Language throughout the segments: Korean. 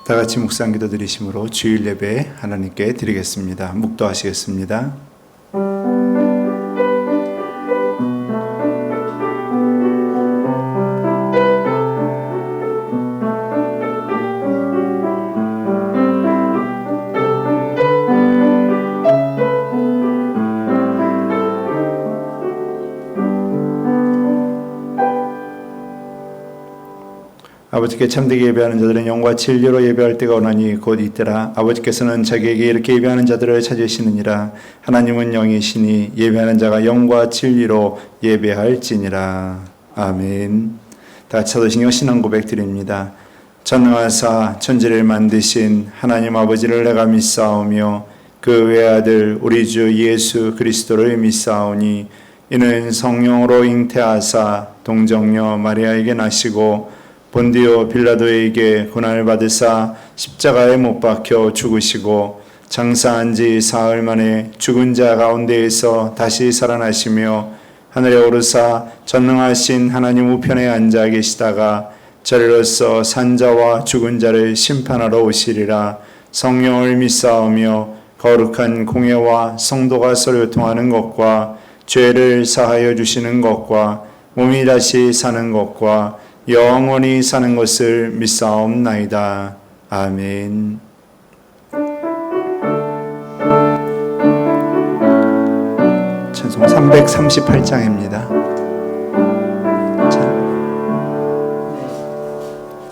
다 같이 묵상 기도 드리심으로 주일 예배 하나님께 드리겠습니다. 묵도하시겠습니다. 아버지께 참되게 예배하는 자들은 영과 진리로 예배할 때가 오나니 곧 이때라. 아버지께서는 자기에게 이렇게 예배하는 자들을 찾으시느니라. 하나님은 영이시니 예배하는 자가 영과 진리로 예배할지니라. 아멘. 다 같이 사도신경 신앙 고백 드립니다. 전능하사 천지를 만드신 하나님 아버지를 내가 믿사오며 그 외아들 우리 주 예수 그리스도를 믿사오니 이는 성령으로 잉태하사 동정녀 마리아에게 나시고 본디오 빌라도에게 고난을 받으사 십자가에 못 박혀 죽으시고 장사한 지 사흘 만에 죽은 자 가운데에서 다시 살아나시며 하늘에 오르사 전능하신 하나님 우편에 앉아 계시다가 저리로서 산자와 죽은 자를 심판하러 오시리라. 성령을 믿사오며 거룩한 공예와 성도가 서로 통하는 것과 죄를 사하여 주시는 것과 몸이 다시 사는 것과 영원히 사는 것을 믿사옵나이다. 아멘. 찬송 338장입니다.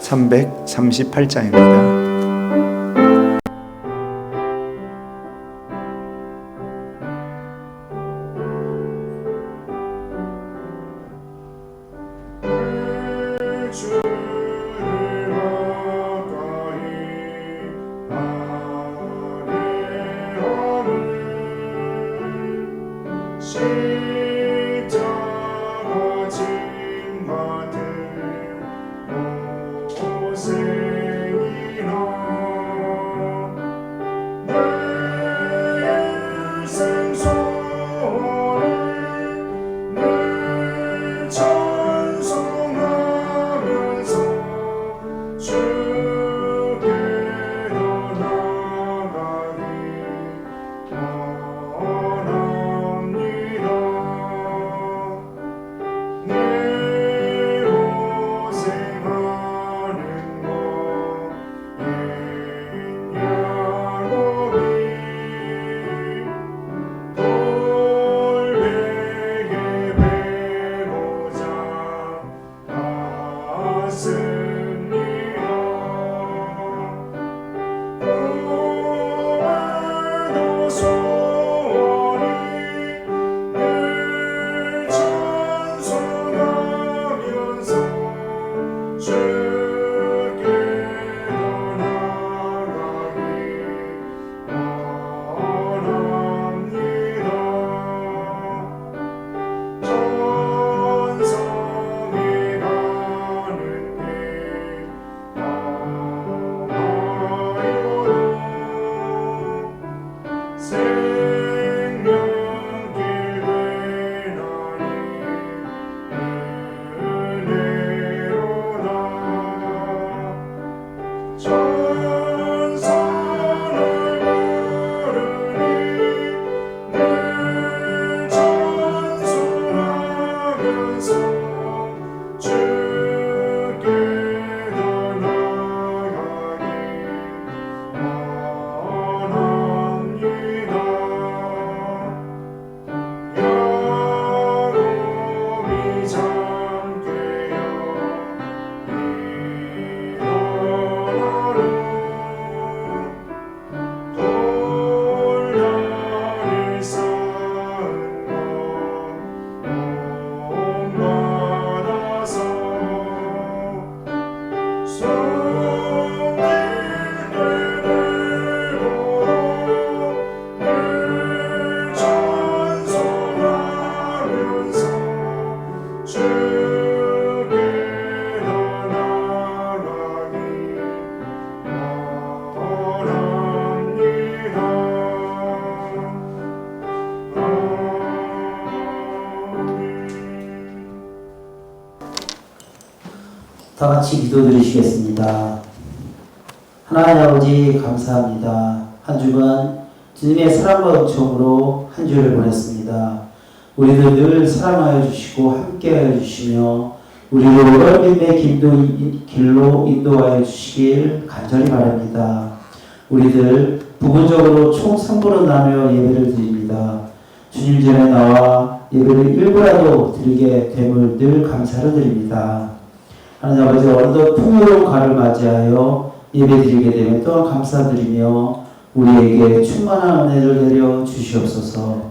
338장입니다. 다 같이 기도 드리시겠습니다. 하나님 아버지 감사합니다. 한 주간 주님의 사랑과 은총으로 한 주를 보냈습니다. 우리를 늘 사랑하여 주시고 함께하여 주시며 우리를 얼음의 길로 인도하여 주시길 간절히 바랍니다. 우리들 부분적으로 총 3부로 나누어 예배를 드립니다. 주님 전에 나와 예배를 일부라도 드리게 됨을 늘 감사를 드립니다. 하나님 아버지 어느덧 풍요로운 가을 맞이하여 예배 드리게 되면 또한 감사드리며 우리에게 충만한 은혜를 내려 주시옵소서.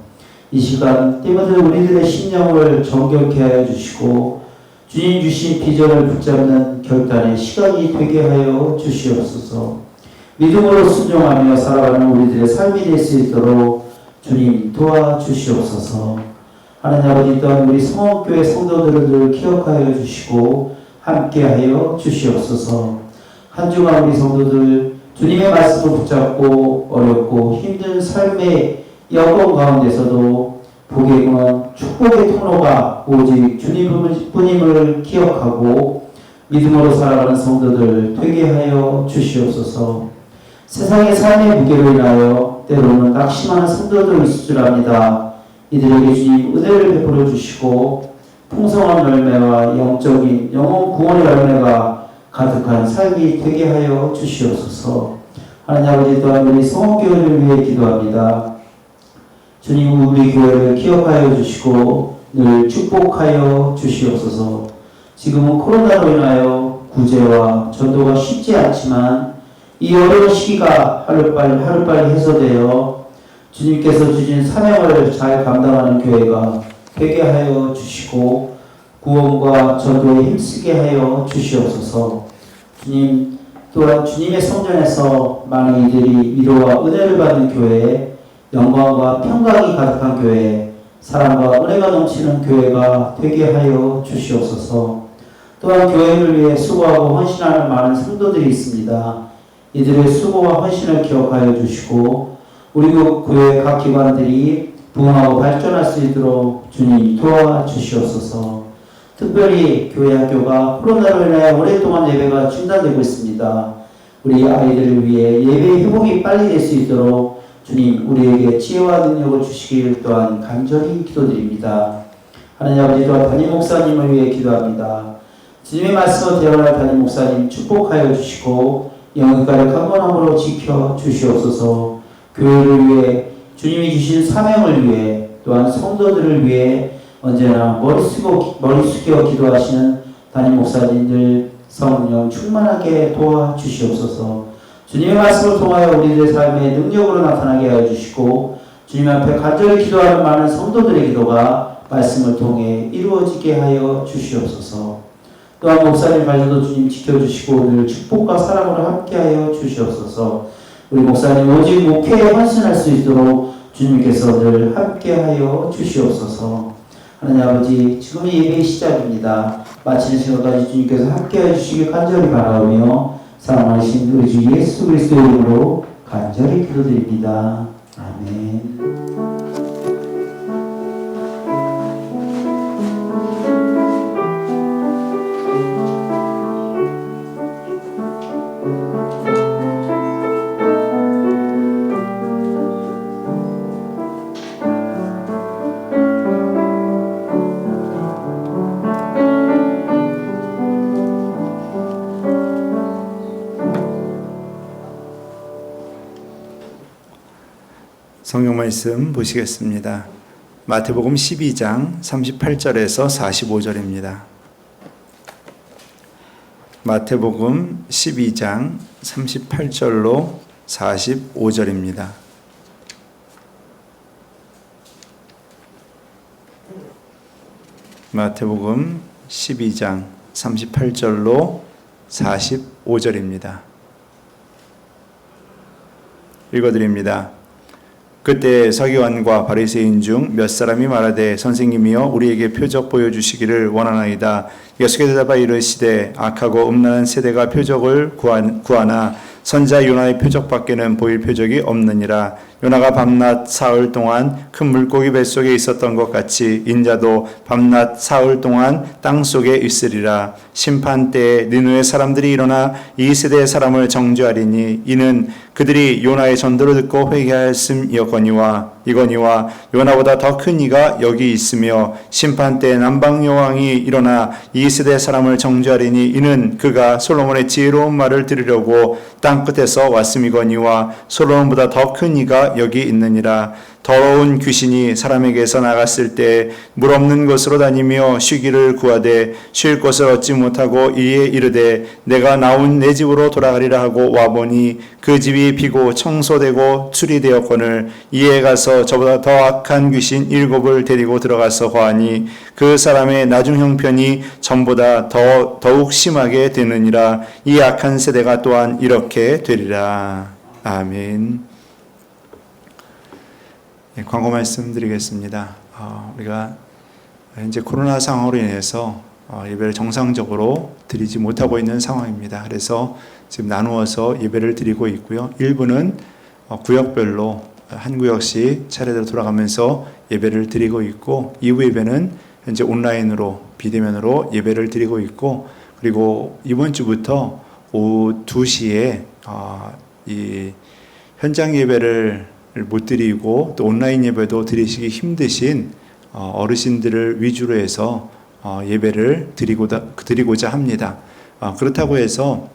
이 시간 때마다 우리들의 심령을 정결케 하여 주시고 주님 주신 비전을 붙잡는 결단의 시간이 되게 하여 주시옵소서. 믿음으로 순종하며 살아가는 우리들의 삶이 될 수 있도록 주님 도와주시옵소서. 하나님 아버지 또한 우리 성원교회 성도들을 늘 기억하여 주시고 함께하여 주시옵소서. 한 주간 우리 성도들 주님의 말씀을 붙잡고 어렵고 힘든 삶의 여건 가운데서도 복의 문, 축복의 통로가 오직 주님뿐임을 기억하고 믿음으로 살아가는 성도들 되게 하여 주시옵소서. 세상의 삶의 무게로 인하여 때로는 낙심하는 성도들이 있을 줄 압니다. 이들에게 주님 은혜를 베풀어 주시고 풍성한 열매와 영적인 영혼 구원의 열매가 가득한 삶이 되게 하여 주시옵소서. 하나님 아버지 또한 우리 성원교회를 위해 기도합니다. 주님 우리 교회를 기억하여 주시고 늘 축복하여 주시옵소서. 지금은 코로나로 인하여 구제와 전도가 쉽지 않지만 이 어려운 시기가 하루빨리 해소되어 주님께서 주신 사명을 잘 감당하는 교회가 되게 하여 주시고 구원과 전도에 힘쓰게 하여 주시옵소서. 주님 또한 주님의 성전에서 많은 이들이 위로와 은혜를 받는 교회, 영광과 평강이 가득한 교회, 사랑과 은혜가 넘치는 교회가 되게 하여 주시옵소서. 또한 교회를 위해 수고하고 헌신하는 많은 성도들이 있습니다. 이들의 수고와 헌신을 기억하여 주시고 우리 교회 각 기관들이 부흥하고 발전할 수 있도록 주님 도와주시옵소서. 특별히 교회 학교가 코로나로 인해 오랫동안 예배가 중단되고 있습니다. 우리 아이들을 위해 예배 회복이 빨리 될 수 있도록 주님 우리에게 지혜와 능력을 주시길 또한 간절히 기도드립니다. 하나님 아버지 또한 담임 목사님을 위해 기도합니다. 주님의 말씀을 대언할 담임 목사님 축복하여 주시고 영역가를 강건함으로 지켜 주시옵소서. 교회를 위해 주님이 주신 사명을 위해 또한 성도들을 위해 언제나 머리 숙여 기도하시는 담임 목사님들 성령 충만하게 도와주시옵소서. 주님의 말씀을 통하여 우리들의 삶의 능력으로 나타나게 하여 주시고 주님 앞에 간절히 기도하는 많은 성도들의 기도가 말씀을 통해 이루어지게 하여 주시옵소서. 또한 목사님 관리도 주님 지켜주시고 늘 축복과 사랑으로 함께하여 주시옵소서. 우리 목사님 오직 목회에 헌신할 수 있도록 주님께서 늘 함께하여 주시옵소서. 하나님 아버지 지금이 예배의 시작입니다. 마치는 시간까지 주님께서 함께해 주시길 간절히 바라오며 사랑하신 우리 주 예수 그리스도의 이름으로 간절히 기도드립니다. 아멘. 성경 말씀 보시겠습니다. 마태복음 12장 38절에서 45절입니다. 마태복음 12장 38절로 45절입니다. 마태복음 12장 38절로 45절입니다. 읽어드립니다. 그때 서기관과 바리새인 중 몇 사람이 말하되 선생님이여 우리에게 표적 보여주시기를 원하나이다. 예수께서 대답하여 이르시되 악하고 음란한 세대가 표적을 구하나 선자 요나의 표적밖에는 보일 표적이 없느니라. 요나가 밤낮 사흘 동안 큰 물고기 뱃속에 있었던 것 같이 인자도 밤낮 사흘 동안 땅속에 있으리라. 심판 때에 니느웨 사람들이 일어나 이 세대의 사람을 정죄하리니 이는 그들이 요나의 전도를 듣고 회개하였음이거니와 이거니와 요나보다 더 큰 이가 여기 있으며 심판 때 남방 여왕이 일어나 이 세대 사람을 정죄하리니 이는 그가 솔로몬의 지혜로운 말을 들으려고 땅 끝에서 왔음이거니와 솔로몬보다 더 큰 이가 여기 있느니라. 더러운 귀신이 사람에게서 나갔을 때 물 없는 곳으로 다니며 쉬기를 구하되 쉴 곳을 얻지 못하고 이에 이르되 내가 나온 내 집으로 돌아가리라 하고 와보니 그 집이 비고 청소되고 수리되었거늘 이에 가서 저보다 더 악한 귀신 7을 데리고 들어가서 거하니 그 사람의 나중 형편이 전보다 더욱 심하게 되느니라. 이 악한 세대가 또한 이렇게 되리라. 아멘. 네, 광고 말씀드리겠습니다. 우리가 이제 코로나 상황으로 인해서 예배를 정상적으로 드리지 못하고 있는 상황입니다. 그래서 지금 나누어서 예배를 드리고 있고요. 일부는 구역별로 한 구역씩 차례대로 돌아가면서 예배를 드리고 있고, 2부 예배는 현재 온라인으로 비대면으로 예배를 드리고 있고, 그리고 이번 주부터 오후 2시에 이 현장 예배를 못 드리고 또 온라인 예배도 드리시기 힘드신 어르신들을 위주로 해서 예배를 드리고자 합니다. 그렇다고 해서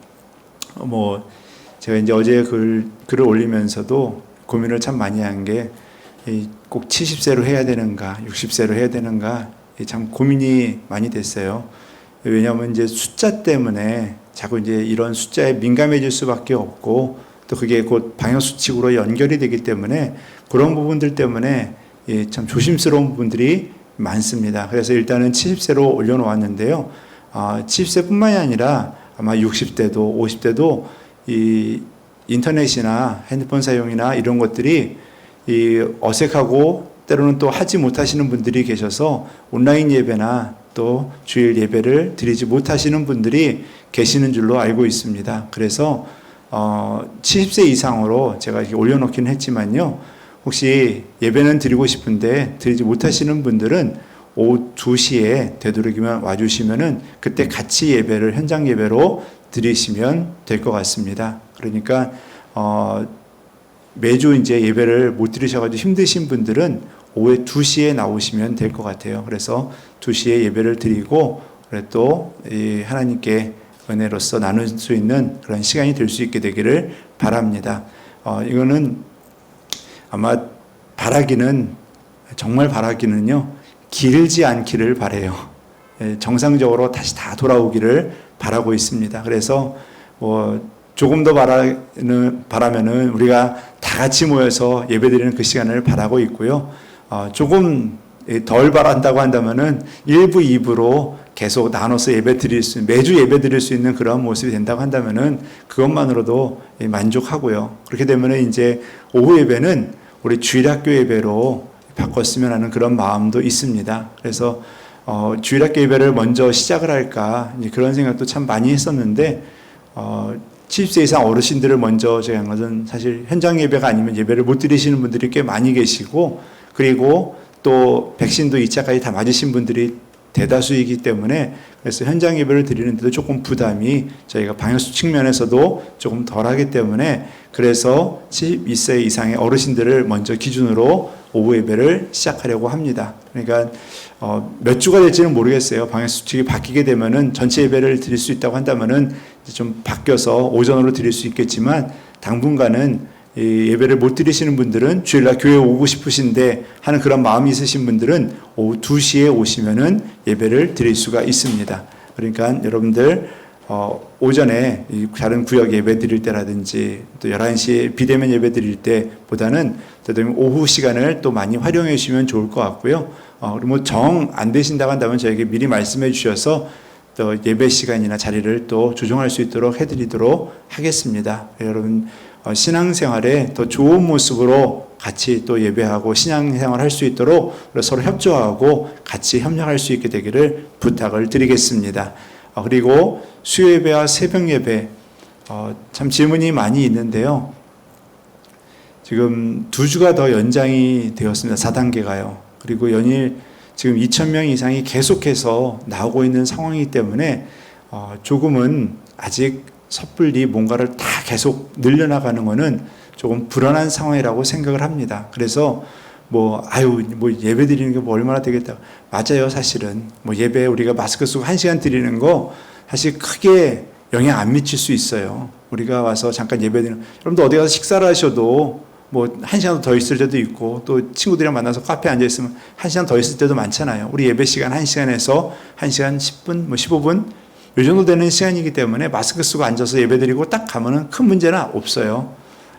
제가 이제 어제 글을 올리면서도 고민을 참 많이 한 게 꼭 70세로 해야 되는가 60세로 해야 되는가 참 고민이 많이 됐어요. 왜냐하면 이제 숫자 때문에 자꾸 이제 이런 숫자에 민감해질 수밖에 없고, 또 그게 곧 방역수칙으로 연결이 되기 때문에 그런 부분들 때문에 참 조심스러운 부분들이 많습니다. 그래서 일단은 70세로 올려놓았는데요. 70세뿐만이 아니라 아마 60대도 50대도 이 인터넷이나 핸드폰 사용이나 이런 것들이 어색하고 때로는 또 하지 못하시는 분들이 계셔서 온라인 예배나 또 주일 예배를 드리지 못하시는 분들이 계시는 줄로 알고 있습니다. 그래서 70세 이상으로 제가 이렇게 올려놓긴 했지만요. 혹시 예배는 드리고 싶은데 드리지 못하시는 분들은 오후 2시에 되도록이면 와주시면은 그때 같이 예배를 현장 예배로 드리시면 될 것 같습니다. 그러니까 매주 이제 예배를 못 드리셔가지고 힘드신 분들은 오후에 2시에 나오시면 될 것 같아요. 그래서 2시에 예배를 드리고 또 하나님께 은혜로서 나눌 수 있는 그런 시간이 될 수 있게 되기를 바랍니다. 이거는 아마 정말 바라기는요, 길지 않기를 바라요. 정상적으로 다시 다 돌아오기를 바라고 있습니다. 그래서 조금 더 바라면은 우리가 다 같이 모여서 예배드리는 그 시간을 바라고 있고요. 조금 덜 바란다고 한다면은 1부, 2부로 계속 나눠서 매주 예배 드릴 수 있는 그런 모습이 된다고 한다면은 그것만으로도 만족하고요. 그렇게 되면은 이제 오후 예배는 우리 주일학교 예배로 바꿨으면 하는 그런 마음도 있습니다. 그래서 주일학교 예배를 먼저 시작을 할까 그런 생각도 참 많이 했었는데 70세 이상 어르신들을 먼저 제가 한 것은 사실 현장 예배가 아니면 예배를 못 드리시는 분들이 꽤 많이 계시고, 그리고 또 백신도 2차까지 다 맞으신 분들이 대다수이기 때문에 그래서 현장 예배를 드리는데도 조금 부담이 저희가 방역수칙 면에서도 조금 덜하기 때문에 그래서 72세 이상의 어르신들을 먼저 기준으로 오후 예배를 시작하려고 합니다. 그러니까 몇 주가 될지는 모르겠어요. 방역수칙이 바뀌게 되면은 전체 예배를 드릴 수 있다고 한다면은 좀 바뀌어서 오전으로 드릴 수 있겠지만, 당분간은 예배를 못 드리시는 분들은 주일날 교회 오고 싶으신데 하는 그런 마음이 있으신 분들은 오후 2시에 오시면은 예배를 드릴 수가 있습니다. 그러니까 여러분들 오전에 다른 구역 예배 드릴 때라든지 또 11시에 비대면 예배 드릴 때보다는 오후 시간을 또 많이 활용해 주시면 좋을 것 같고요. 그리고 정 안 되신다고 한다면 저에게 미리 말씀해 주셔서 또 예배 시간이나 자리를 또 조정할 수 있도록 해드리도록 하겠습니다. 여러분 신앙생활에 더 좋은 모습으로 같이 또 예배하고 신앙생활 할 수 있도록 서로 협조하고 같이 협력할 수 있게 되기를 부탁을 드리겠습니다. 그리고 수요예배와 새벽예배 참 질문이 많이 있는데요. 지금 2주가 더 연장이 되었습니다. 4단계가요. 그리고 연일 지금 2,000명 이상이 계속해서 나오고 있는 상황이기 때문에 조금은 아직 섣불리 뭔가를 다 계속 늘려나가는 것은 조금 불안한 상황이라고 생각을 합니다. 그래서 뭐 예배 드리는 게 뭐 얼마나 되겠다. 맞아요, 사실은. 뭐 예배 우리가 마스크 쓰고 1시간 드리는 거 사실 크게 영향 안 미칠 수 있어요. 우리가 와서 잠깐 예배 드리는, 여러분도 어디 가서 식사를 하셔도 뭐 1시간 더 있을 때도 있고, 또 친구들이랑 만나서 카페에 앉아 있으면 1시간 더 있을 때도 많잖아요. 우리 예배 시간 1시간에서 1시간 10분, 뭐 15분 이 정도 되는 시간이기 때문에 마스크 쓰고 앉아서 예배 드리고 딱 가면은 큰 문제는 없어요.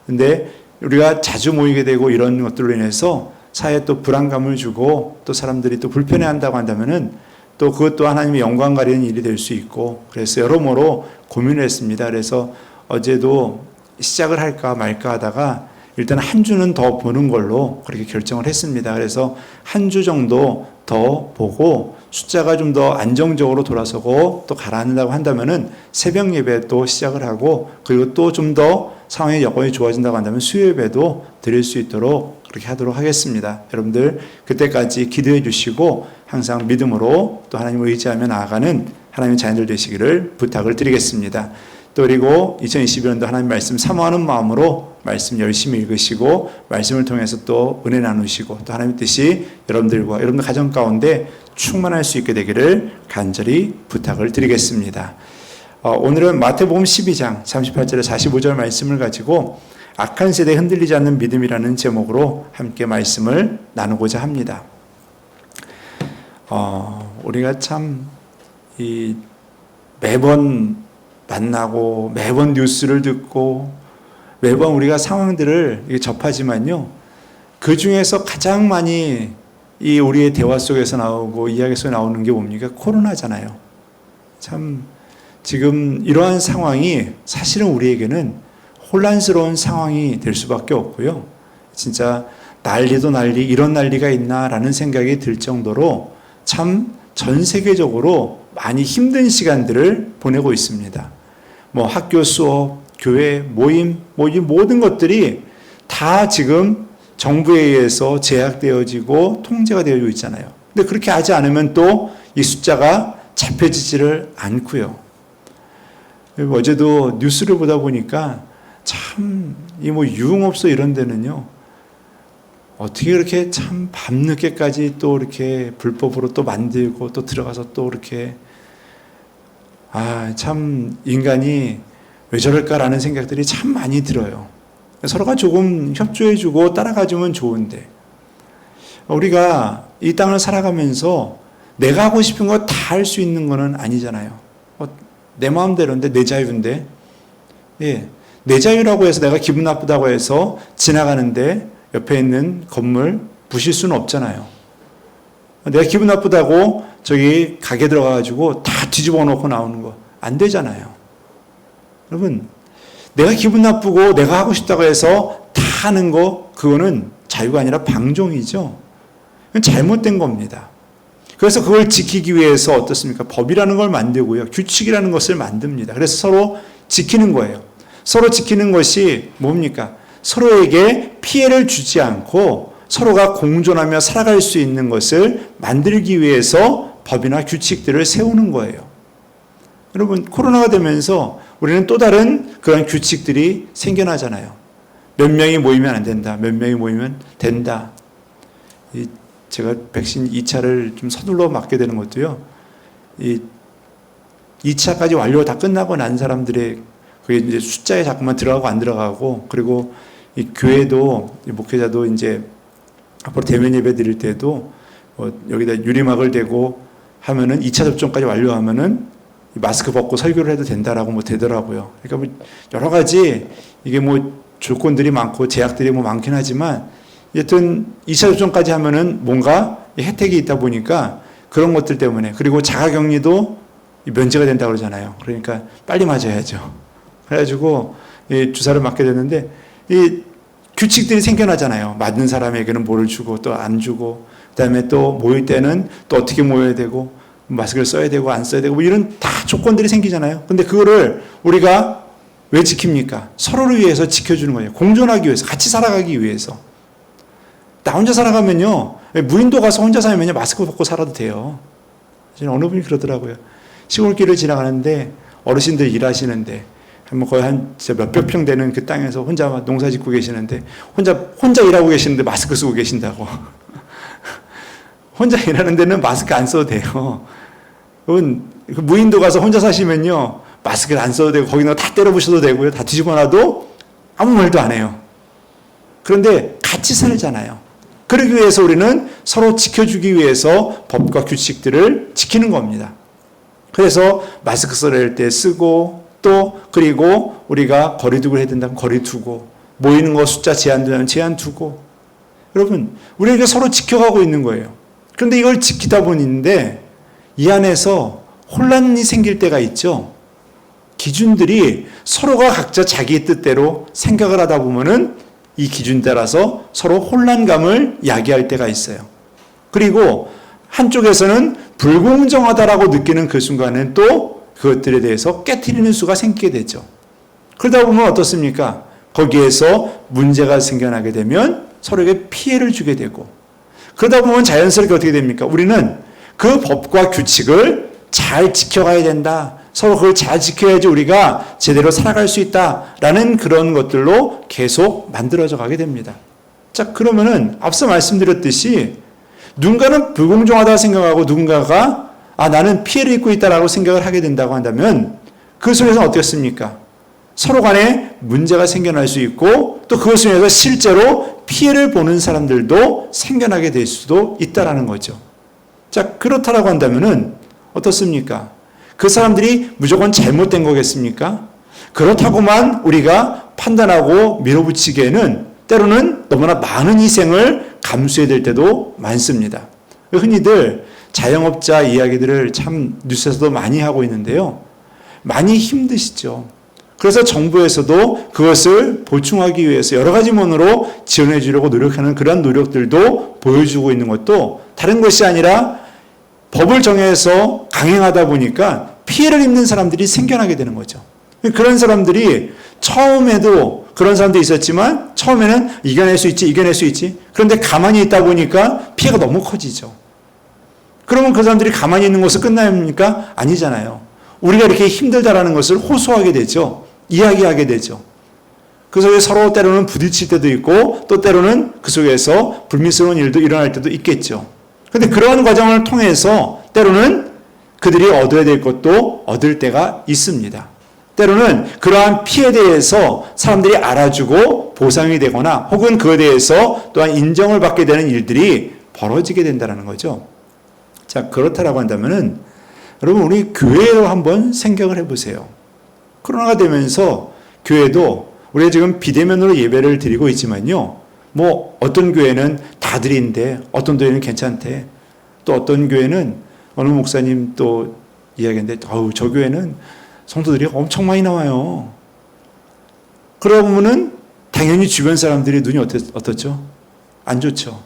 근데 우리가 자주 모이게 되고 이런 것들로 인해서 사회에 또 불안감을 주고 또 사람들이 또 불편해한다고 한다면은 또 그것도 하나님의 영광 가리는 일이 될 수 있고, 그래서 여러모로 고민을 했습니다. 그래서 어제도 시작을 할까 말까 하다가 일단 한 주는 더 보는 걸로 그렇게 결정을 했습니다. 그래서 한 주 정도 더 보고 숫자가 좀 더 안정적으로 돌아서고 또 가라앉는다고 한다면은 새벽 예배 또 시작을 하고, 그리고 또 좀 더 상황이 여건이 좋아진다고 한다면 수요 예배도 드릴 수 있도록 그렇게 하도록 하겠습니다. 여러분들 그때까지 기도해 주시고 항상 믿음으로 또 하나님을 의지하며 나아가는 하나님의 자녀들 되시기를 부탁을 드리겠습니다. 또 그리고 2021년도 하나님 말씀 사모하는 마음으로 말씀 열심히 읽으시고 말씀을 통해서 또 은혜 나누시고 또 하나님의 뜻이 여러분들과 여러분들 가정 가운데 충만할 수 있게 되기를 간절히 부탁을 드리겠습니다. 오늘은 마태복음 12장 38절에 45절 말씀을 가지고 악한 세대에 흔들리지 않는 믿음이라는 제목으로 함께 말씀을 나누고자 합니다. 우리가 참 매번 만나고 매번 뉴스를 듣고 매번 우리가 상황들을 접하지만요, 그 중에서 가장 많이 이 우리의 대화 속에서 나오고 이야기 속에 나오는 게 뭡니까? 코로나잖아요. 참 지금 이러한 상황이 사실은 우리에게는 혼란스러운 상황이 될 수밖에 없고요. 진짜 난리도 난리, 이런 난리가 있나라는 생각이 들 정도로 참 전 세계적으로 많이 힘든 시간들을 보내고 있습니다. 뭐 학교 수업, 교회, 모임, 뭐 이 모든 것들이 다 지금 정부에 의해서 제약되어지고 통제가 되어지고 있잖아요. 근데 그렇게 하지 않으면 또 이 숫자가 잡혀지지를 않고요. 어제도 뉴스를 보다 보니까 참 이 뭐 유흥업소 이런 데는요, 어떻게 그렇게 참 밤늦게까지 또 이렇게 불법으로 또 만들고 또 들어가서 또 이렇게 참 인간이 왜 저럴까라는 생각들이 참 많이 들어요. 서로가 조금 협조해주고 따라가주면 좋은데, 우리가 이 땅을 살아가면서 내가 하고 싶은 거 다 할 수 있는 거는 아니잖아요. 내 마음대로인데, 내 자유인데, 내 자유라고 해서 내가 기분 나쁘다고 해서 지나가는데 옆에 있는 건물 부실 수는 없잖아요. 내가 기분 나쁘다고 저기 가게 들어가가지고 다 뒤집어 놓고 나오는 거 안 되잖아요. 여러분, 내가 기분 나쁘고 내가 하고 싶다고 해서 다 하는 거, 그거는 자유가 아니라 방종이죠. 잘못된 겁니다. 그래서 그걸 지키기 위해서 어떻습니까? 법이라는 걸 만들고요. 규칙이라는 것을 만듭니다. 그래서 서로 지키는 거예요. 서로 지키는 것이 뭡니까? 서로에게 피해를 주지 않고 서로가 공존하며 살아갈 수 있는 것을 만들기 위해서 법이나 규칙들을 세우는 거예요. 여러분, 코로나가 되면서 우리는 또 다른 그런 규칙들이 생겨나잖아요. 몇 명이 모이면 안 된다. 몇 명이 모이면 된다. 제가 백신 2차를 좀 서둘러 맞게 되는 것도요, 2차까지 완료가 다 끝나고 난 사람들의 그게 이제 숫자에 자꾸만 들어가고 안 들어가고, 그리고 이 교회도, 이 목회자도 이제 앞으로 대면 예배 드릴 때도 여기다 유리막을 대고 하면은 2차 접종까지 완료하면은 마스크 벗고 설교를 해도 된다라고 뭐 되더라고요. 그러니까 뭐 여러 가지 이게 뭐 조건들이 많고 제약들이 뭐 많긴 하지만 여튼 2차 접종까지 하면은 뭔가 혜택이 있다 보니까 그런 것들 때문에, 그리고 자가격리도 면제가 된다고 그러잖아요. 그러니까 빨리 맞아야죠. 그래가지고 주사를 맞게 됐는데 이 규칙들이 생겨나잖아요. 맞는 사람에게는 뭐를 주고 또 안 주고, 그다음에 또 모일 때는 또 어떻게 모여야 되고 마스크를 써야 되고 안 써야 되고 뭐 이런 다 조건들이 생기잖아요. 근데 그거를 우리가 왜 지킵니까? 서로를 위해서 지켜주는 거예요. 공존하기 위해서, 같이 살아가기 위해서. 나 혼자 살아가면요, 무인도 가서 혼자 살면요, 마스크 벗고 살아도 돼요. 어느 분이 그러더라고요. 시골길을 지나가는데 어르신들 일하시는데 거의 한 몇백 평 되는 그 땅에서 혼자 농사 짓고 계시는데 혼자 일하고 계시는데 마스크 쓰고 계신다고. 혼자 일하는 데는 마스크 안 써도 돼요. 무인도 가서 혼자 사시면요, 마스크를 안 써도 되고 거기다 다 때려부셔도 되고요, 다 뒤집어 놔도 아무 말도 안 해요. 그런데 같이 살잖아요. 그러기 위해서 우리는 서로 지켜주기 위해서 법과 규칙들을 지키는 겁니다. 그래서 마스크 써낼 때 쓰고, 또 그리고 우리가 거리 두기를 해야 된다면 거리 두고, 모이는 거 숫자 제한되면 제한 두고. 여러분, 우리에게 서로 지켜가고 있는 거예요. 그런데 이걸 지키다 보는데 이 안에서 혼란이 생길 때가 있죠. 기준들이 서로가 각자 자기 뜻대로 생각을 하다 보면은 이 기준 따라서 서로 혼란감을 야기할 때가 있어요. 그리고 한쪽에서는 불공정하다라고 느끼는 그 순간은 또 그것들에 대해서 깨트리는 수가 생기게 되죠. 그러다 보면 어떻습니까? 거기에서 문제가 생겨나게 되면 서로에게 피해를 주게 되고, 그러다 보면 자연스럽게 어떻게 됩니까? 우리는 그 법과 규칙을 잘 지켜가야 된다. 서로 그걸 잘 지켜야지 우리가 제대로 살아갈 수 있다라는 그런 것들로 계속 만들어져 가게 됩니다. 자, 그러면은 앞서 말씀드렸듯이 누군가는 불공정하다고 생각하고 누군가가 나는 피해를 입고 있다라고 생각을 하게 된다고 한다면 그 속에서 어떻겠습니까? 서로 간에 문제가 생겨날 수 있고 또 그것을 위해서 실제로 피해를 보는 사람들도 생겨나게 될 수도 있다라는 거죠. 자, 그렇다라고 한다면은 어떻습니까? 그 사람들이 무조건 잘못된 거겠습니까? 그렇다고만 우리가 판단하고 밀어붙이기에는 때로는 너무나 많은 희생을 감수해야 될 때도 많습니다. 흔히들 자영업자 이야기들을 참 뉴스에서도 많이 하고 있는데요. 많이 힘드시죠. 그래서 정부에서도 그것을 보충하기 위해서 여러 가지 면으로 지원해 주려고 노력하는 그런 노력들도 보여주고 있는 것도 다른 것이 아니라 법을 정해서 강행하다 보니까 피해를 입는 사람들이 생겨나게 되는 거죠. 그런 사람들이 처음에도 그런 사람도 있었지만 처음에는 이겨낼 수 있지. 그런데 가만히 있다 보니까 피해가 너무 커지죠. 그러면 그 사람들이 가만히 있는 것을 끝납니까? 아니잖아요. 우리가 이렇게 힘들다라는 것을 호소하게 되죠. 이야기하게 되죠. 그 속에 서로 때로는 부딪힐 때도 있고 또 때로는 그 속에서 불미스러운 일도 일어날 때도 있겠죠. 그런데 그러한 과정을 통해서 때로는 그들이 얻어야 될 것도 얻을 때가 있습니다. 때로는 그러한 피해에 대해서 사람들이 알아주고 보상이 되거나 혹은 그에 대해서 또한 인정을 받게 되는 일들이 벌어지게 된다는 거죠. 자, 그렇다라고 한다면은 여러분 우리 교회로 한번 생각을 해보세요. 코로나가 되면서 교회도 우리가 지금 비대면으로 예배를 드리고 있지만요. 뭐 어떤 교회는 다 드린대, 어떤 교회는 괜찮대. 또 어떤 교회는 어느 목사님 또 이야기했는데 저 교회는 성도들이 엄청 많이 나와요. 그러다 보면은 당연히 주변 사람들이 눈이 어떻죠? 안 좋죠.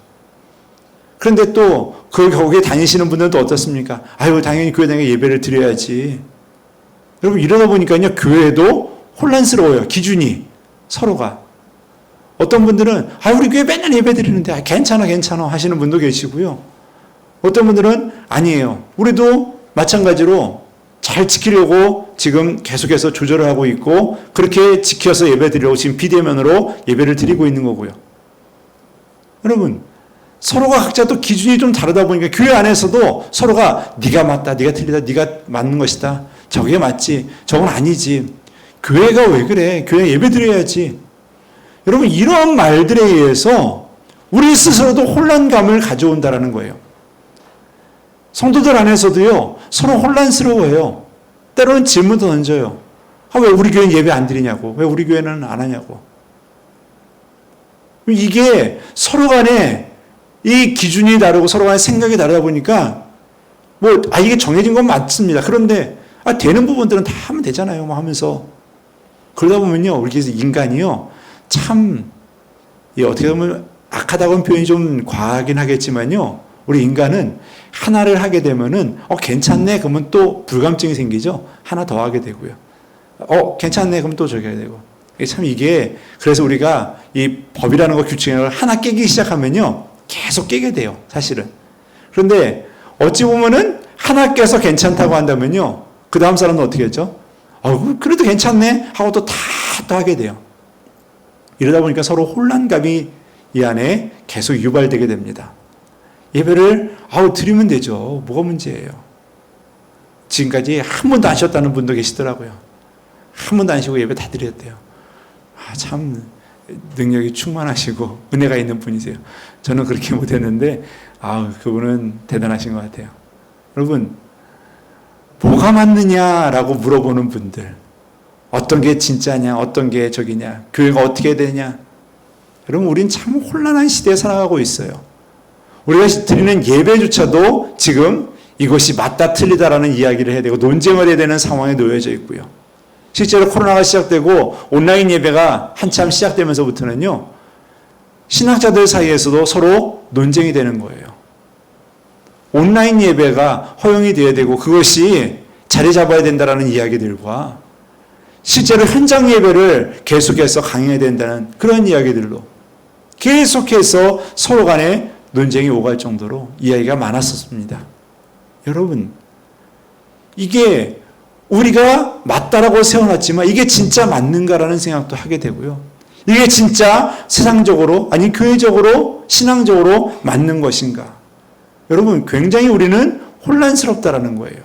그런데 또 거기에 다니시는 분들은 또 어떻습니까? 당연히 교회 다니게 예배를 드려야지. 여러분 이러다 보니까요 교회도 혼란스러워요. 기준이 서로가. 어떤 분들은 우리 교회 맨날 예배 드리는데 괜찮아 하시는 분도 계시고요. 어떤 분들은 아니에요. 우리도 마찬가지로 잘 지키려고 지금 계속해서 조절을 하고 있고 그렇게 지켜서 예배 드리려고 지금 비대면으로 예배를 드리고 있는 거고요. 여러분 서로가 각자 또 기준이 좀 다르다 보니까 교회 안에서도 서로가 네가 맞다, 네가 틀리다, 네가 맞는 것이다. 저게 맞지, 저건 아니지. 교회가 왜 그래? 교회 예배 드려야지. 여러분 이러한 말들에 의해서 우리 스스로도 혼란감을 가져온다라는 거예요. 성도들 안에서도요 서로 혼란스러워해요. 때로는 질문도 던져요. 왜 우리 교회는 예배 안 드리냐고, 왜 우리 교회는 안 하냐고. 이게 서로 간에 이 기준이 다르고 서로 간에 생각이 다르다 보니까 이게 정해진 건 맞습니다. 그런데 되는 부분들은 다 하면 되잖아요. 하면서 그러다 보면요 우리 인간이요 참 어떻게 보면 악하다고 하는 표현이 좀 과하긴 하겠지만요. 우리 인간은 하나를 하게 되면은 괜찮네 그러면 또 불감증이 생기죠. 하나 더 하게 되고요. 괜찮네. 그럼 또 저기 해야 되고. 이게 그래서 우리가 이 법이라는 거 규칙을 하나 깨기 시작하면요. 계속 깨게 돼요. 사실은. 그런데 어찌 보면은 하나 깨서 괜찮다고 한다면요. 그 다음 사람은 어떻게 했죠? 그래도 괜찮네. 하고 또 하게 돼요. 이러다 보니까 서로 혼란감이 이 안에 계속 유발되게 됩니다. 예배를 드리면 되죠. 뭐가 문제예요? 지금까지 한 번도 안 쉬었다는 분도 계시더라고요. 한 번도 안 쉬고 예배 다 드렸대요. 참 능력이 충만하시고 은혜가 있는 분이세요. 저는 그렇게 못했는데 그분은 대단하신 것 같아요. 여러분, 뭐가 맞느냐라고 물어보는 분들, 어떤 게 진짜냐, 어떤 게 저기냐, 교회가 어떻게 되냐. 여러분, 우린 참 혼란한 시대에 살아가고 있어요. 우리가 드리는 예배조차도 지금 이것이 맞다 틀리다라는 이야기를 해야 되고 논쟁을 해야 되는 상황에 놓여져 있고요. 실제로 코로나가 시작되고 온라인 예배가 한참 시작되면서부터는요, 신학자들 사이에서도 서로 논쟁이 되는 거예요. 온라인 예배가 허용이 되어야 되고 그것이 자리 잡아야 된다라는 이야기들과 실제로 현장 예배를 계속해서 강행해야 된다는 그런 이야기들로 계속해서 서로 간에 논쟁이 오갈 정도로 이야기가 많았었습니다. 여러분, 이게 우리가 맞다라고 세워놨지만 이게 진짜 맞는가라는 생각도 하게 되고요. 이게 진짜 세상적으로, 아니 교회적으로, 신앙적으로 맞는 것인가? 여러분, 굉장히 우리는 혼란스럽다라는 거예요.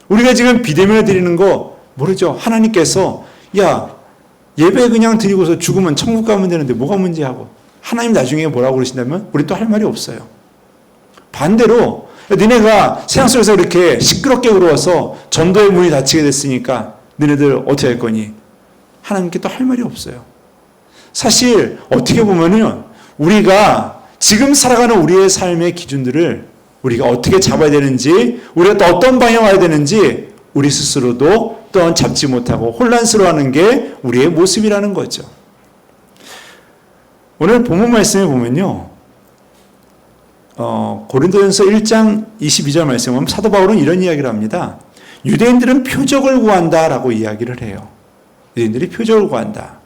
우리가 지금 비대면을 드리는 거 모르죠? 하나님께서 예배 그냥 드리고서 죽으면 천국 가면 되는데 뭐가 문제하고, 하나님 나중에 뭐라고 그러신다면 우리 또 할 말이 없어요. 반대로 너네가 세상 속에서 이렇게 시끄럽게 울어서 전도의 문이 닫히게 됐으니까 너네들 어떻게 할 거니? 하나님께 또 할 말이 없어요. 사실 어떻게 보면은 우리가 지금 살아가는 우리의 삶의 기준들을 우리가 어떻게 잡아야 되는지, 우리가 또 어떤 방향 와야 되는지 우리 스스로도 또한 잡지 못하고 혼란스러워하는 게 우리의 모습이라는 거죠. 오늘 본문 말씀에 보면요, 고린도전서 1장 22절 말씀에 보면 사도 바울은 이런 이야기를 합니다. 유대인들은 표적을 구한다라고 이야기를 해요. 유대인들이 표적을 구한다.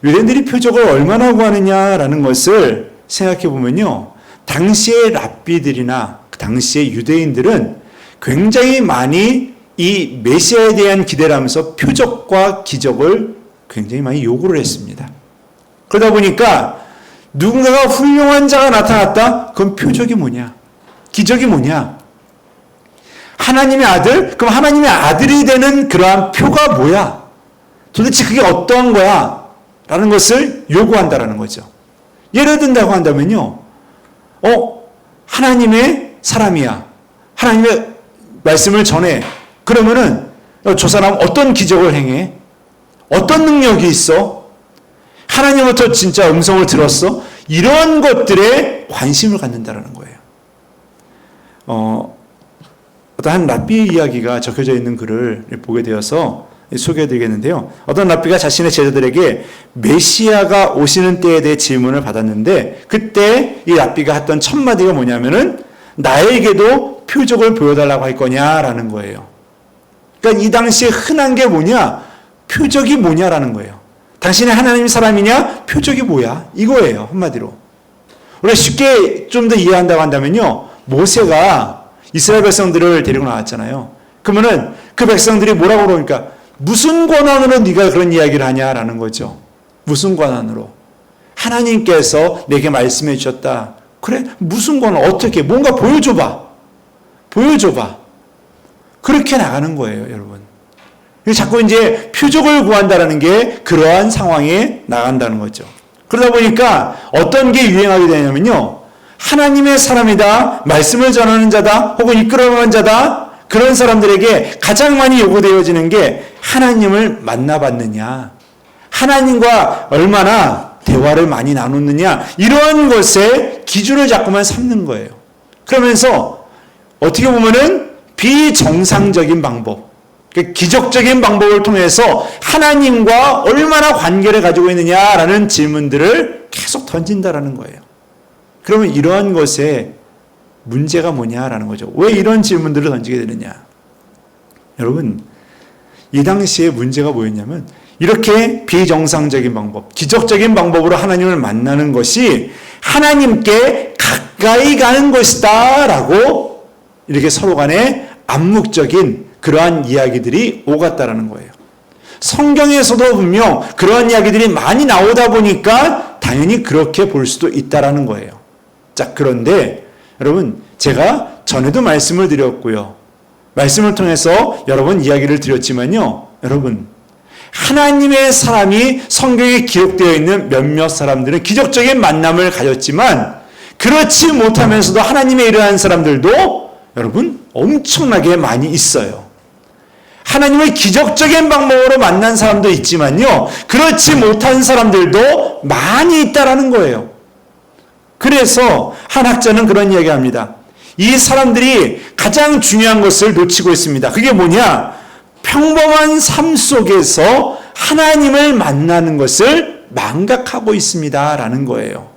유대인들이 표적을 얼마나 구하느냐라는 것을 생각해 보면요, 당시의 랍비들이나 당시의 유대인들은 굉장히 많이 이 메시아에 대한 기대를 하면서 표적과 기적을 굉장히 많이 요구를 했습니다. 그러다 보니까 누군가가 훌륭한 자가 나타났다? 그럼 표적이 뭐냐? 기적이 뭐냐? 하나님의 아들? 그럼 하나님의 아들이 되는 그러한 표가 뭐야? 도대체 그게 어떠한 거야? 라는 것을 요구한다라는 거죠. 예를 든다고 한다면요, 하나님의 사람이야. 하나님의 말씀을 전해. 그러면은 저 사람 어떤 기적을 행해? 어떤 능력이 있어? 하나님부터 진짜 음성을 들었어? 이런 것들에 관심을 갖는다라는 거예요. 어떤 랍비의 이야기가 적혀져 있는 글을 보게 되어서 소개해드리겠는데요. 어떤 랍비가 자신의 제자들에게 메시아가 오시는 때에 대해 질문을 받았는데, 그때 이 랍비가 했던 첫 마디가 뭐냐면은 나에게도 표적을 보여달라고 할 거냐라는 거예요. 그러니까 이 당시에 흔한 게 뭐냐? 표적이 뭐냐라는 거예요. 당신이 하나님 사람이냐? 표적이 뭐야? 이거예요, 한마디로. 우리가 쉽게 좀 더 이해한다고 한다면요, 모세가 이스라엘 백성들을 데리고 나왔잖아요. 그러면은 그 백성들이 뭐라고 그러니까 무슨 권한으로 네가 그런 이야기를 하냐라는 거죠. 무슨 권한으로? 하나님께서 내게 말씀해 주셨다. 그래? 무슨 권한? 어떻게? 뭔가 보여줘봐. 보여줘봐. 그렇게 나가는 거예요, 여러분. 자꾸 이제 표적을 구한다라는 게 그러한 상황에 나간다는 거죠. 그러다 보니까 어떤 게 유행하게 되냐면요, 하나님의 사람이다, 말씀을 전하는 자다, 혹은 이끌어가는 자다, 그런 사람들에게 가장 많이 요구되어지는 게 하나님을 만나봤느냐, 하나님과 얼마나 대화를 많이 나눴느냐, 이러한 것에 기준을 자꾸만 삼는 거예요. 그러면서 어떻게 보면은 비정상적인 방법, 기적적인 방법을 통해서 하나님과 얼마나 관계를 가지고 있느냐라는 질문들을 계속 던진다라는 거예요. 그러면 이러한 것에 문제가 뭐냐라는 거죠. 왜 이런 질문들을 던지게 되느냐? 여러분, 이 당시에 문제가 뭐였냐면 이렇게 비정상적인 방법, 기적적인 방법으로 하나님을 만나는 것이 하나님께 가까이 가는 것이다 라고 이렇게 서로 간에 암묵적인 그러한 이야기들이 오갔다라는 거예요. 성경에서도 분명 그러한 이야기들이 많이 나오다 보니까 당연히 그렇게 볼 수도 있다라는 거예요. 자, 그런데 여러분, 제가 전에도 말씀을 드렸고요. 말씀을 통해서 여러 번 이야기를 드렸지만요. 여러분, 하나님의 사람이 성경에 기록되어 있는 몇몇 사람들은 기적적인 만남을 가졌지만 그렇지 못하면서도 하나님의 일을 한 사람들도 여러분 엄청나게 많이 있어요. 하나님을 기적적인 방법으로 만난 사람도 있지만요. 그렇지 못한 사람들도 많이 있다라는 거예요. 그래서 한 학자는 그런 이야기합니다. 이 사람들이 가장 중요한 것을 놓치고 있습니다. 그게 뭐냐? 평범한 삶 속에서 하나님을 만나는 것을 망각하고 있습니다. 라는 거예요.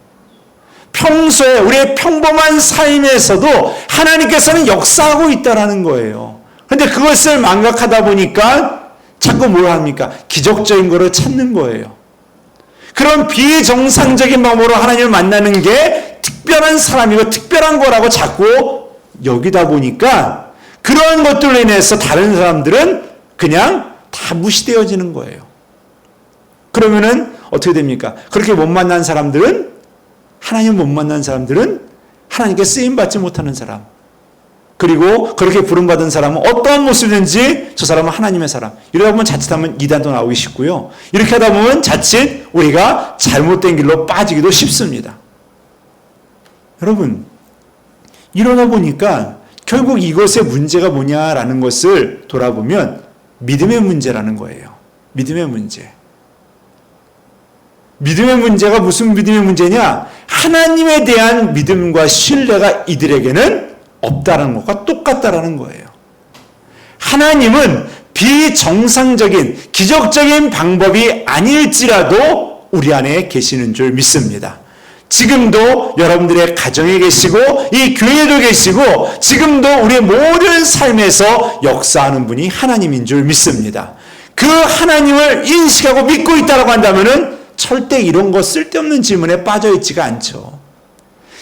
평소에 우리의 평범한 삶에서도 하나님께서는 역사하고 있다라는 거예요. 그런데 그것을 망각하다 보니까 자꾸 뭘 합니까? 기적적인 거를 찾는 거예요. 그런 비정상적인 방법으로 하나님을 만나는 게 특별한 사람이고 특별한 거라고 자꾸 여기다 보니까 그런 것들로 인해서 다른 사람들은 그냥 다 무시되어지는 거예요. 그러면은 어떻게 됩니까? 그렇게 못 만난 사람들은, 하나님 못 만난 사람들은 하나님께 쓰임받지 못하는 사람, 그리고 그렇게 부름받은 사람은 어떠한 모습이든지 저 사람은 하나님의 사람. 이러다 보면 자칫하면 이단도 나오기 쉽고요. 이렇게 하다 보면 자칫 우리가 잘못된 길로 빠지기도 쉽습니다. 여러분, 이러다 보니까 결국 이것의 문제가 뭐냐라는 것을 돌아보면 믿음의 문제라는 거예요. 믿음의 문제. 믿음의 문제가 무슨 믿음의 문제냐? 하나님에 대한 믿음과 신뢰가 이들에게는 없다는 것과 똑같다라는 거예요. 하나님은 비정상적인 기적적인 방법이 아닐지라도 우리 안에 계시는 줄 믿습니다. 지금도 여러분들의 가정에 계시고 이 교회도 계시고 지금도 우리의 모든 삶에서 역사하는 분이 하나님인 줄 믿습니다. 그 하나님을 인식하고 믿고 있다고 한다면은 절대 이런 거 쓸데없는 질문에 빠져 있지가 않죠.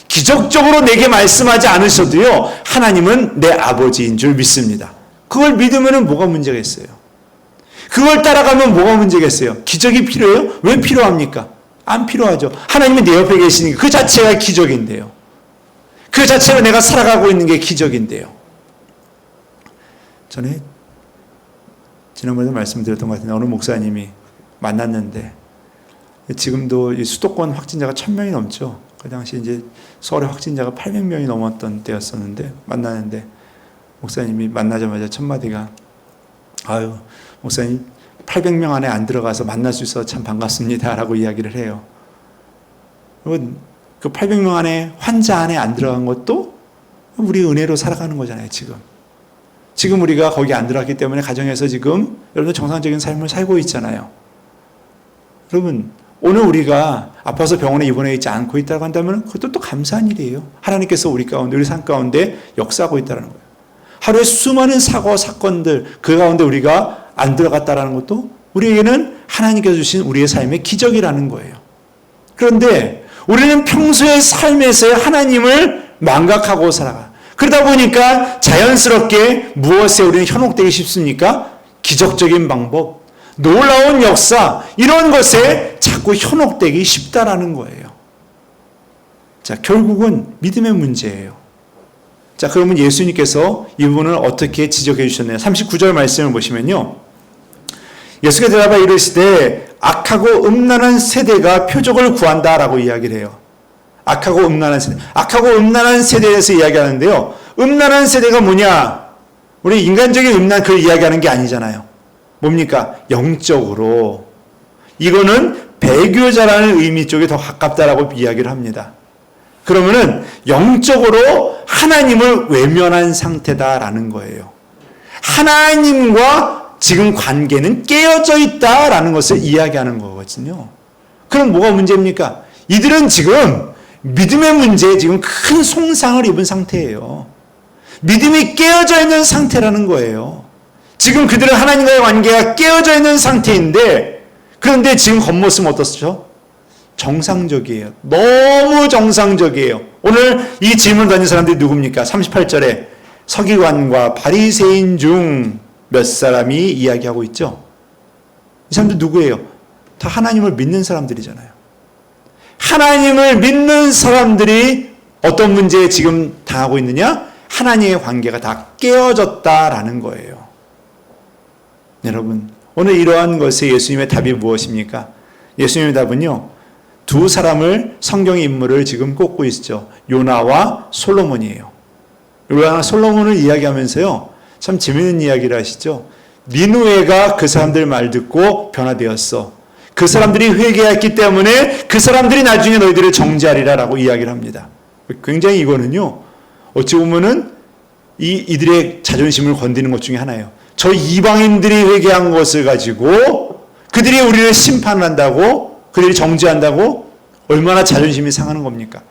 기적적으로 내게 말씀하지 않으셔도요, 하나님은 내 아버지인 줄 믿습니다. 그걸 믿으면 뭐가 문제가 있어요? 그걸 따라가면 뭐가 문제겠어요? 기적이 필요해요? 왜 필요합니까? 안 필요하죠. 하나님이 내 옆에 계시니까 그 자체가 기적인데요. 그 자체가 내가 살아가고 있는 게 기적인데요. 전에 지난번에도 말씀드렸던 것 같은데 어느 목사님이 만났는데 지금도 이 수도권 확진자가 1000명이 넘죠. 그 당시 이제 서울의 확진자가 800명이 넘었던 때였었는데 만나는데 목사님이 만나자마자 첫 마디가 아유 목사님 800명 안에 안 들어가서 만날 수 있어서 참 반갑습니다 라고 이야기를 해요. 그 800명 안에 환자 안에 안 들어간 것도 우리 은혜로 살아가는 거잖아요. 지금 우리가 거기 안 들어갔기 때문에 가정에서 지금 여러분들 정상적인 삶을 살고 있잖아요. 여러분 오늘 우리가 아파서 병원에 입원해 있지 않고 있다고 한다면 그것도 또 감사한 일이에요. 하나님께서 우리 가운데, 우리 삶 가운데 역사하고 있다는 거예요. 하루에 수많은 사고, 사건들, 그 가운데 우리가 안 들어갔다는 것도 우리에게는 하나님께서 주신 우리의 삶의 기적이라는 거예요. 그런데 우리는 평소의 삶에서의 하나님을 망각하고 살아가. 그러다 보니까 자연스럽게 무엇에 우리는 현혹되기 쉽습니까? 기적적인 방법, 놀라운 역사, 이런 것에 자꾸 현혹되기 쉽다라는 거예요. 자, 결국은 믿음의 문제예요. 자, 그러면 예수님께서 이 부분을 어떻게 지적해 주셨나요? 39절 말씀을 보시면요. 예수가 대답하여 이르시되 악하고 음란한 세대가 표적을 구한다라고 이야기를 해요. 악하고 음란한 세대. 악하고 음란한 세대에 대해서 이야기하는데요. 음란한 세대가 뭐냐? 우리 인간적인 음란 그걸 이야기하는 게 아니잖아요. 뭡니까? 영적으로. 이거는 배교자라는 의미 쪽에 더 가깝다라고 이야기를 합니다. 그러면은 영적으로 하나님을 외면한 상태다라는 거예요. 하나님과 지금 관계는 깨어져 있다라는 것을 이야기하는 거거든요. 그럼 뭐가 문제입니까? 이들은 지금 믿음의 문제에 지금 큰 손상을 입은 상태예요. 믿음이 깨어져 있는 상태라는 거예요. 지금 그들은 하나님과의 관계가 깨어져 있는 상태인데, 그런데 지금 겉모습은 어떻죠? 정상적이에요. 너무 정상적이에요. 오늘 이 질문을 던진 사람들이 누굽니까? 38절에 서기관과 바리새인 중 몇 사람이 이야기하고 있죠. 이 사람들 누구예요? 다 하나님을 믿는 사람들이잖아요. 하나님을 믿는 사람들이 어떤 문제에 지금 당하고 있느냐? 하나님의 관계가 다 깨어졌다라는 거예요. 여러분, 오늘 이러한 것에 예수님의 답이 무엇입니까? 예수님의 답은요, 두 사람을 성경의 인물을 지금 꼽고 있죠. 요나와 솔로몬이에요. 요나와 솔로몬을 이야기하면서요, 참 재미있는 이야기를 하시죠. 니누에가 그 사람들 말 듣고 변화되었어. 그 사람들이 회개했기 때문에 그 사람들이 나중에 너희들을 정죄하리라 라고 이야기를 합니다. 굉장히 이거는요, 어찌 보면은 이들의 자존심을 건드리는 것 중에 하나예요. 저 이방인들이 회개한 것을 가지고 그들이 우리를 심판한다고, 그들이 정죄한다고, 얼마나 자존심이 상하는 겁니까?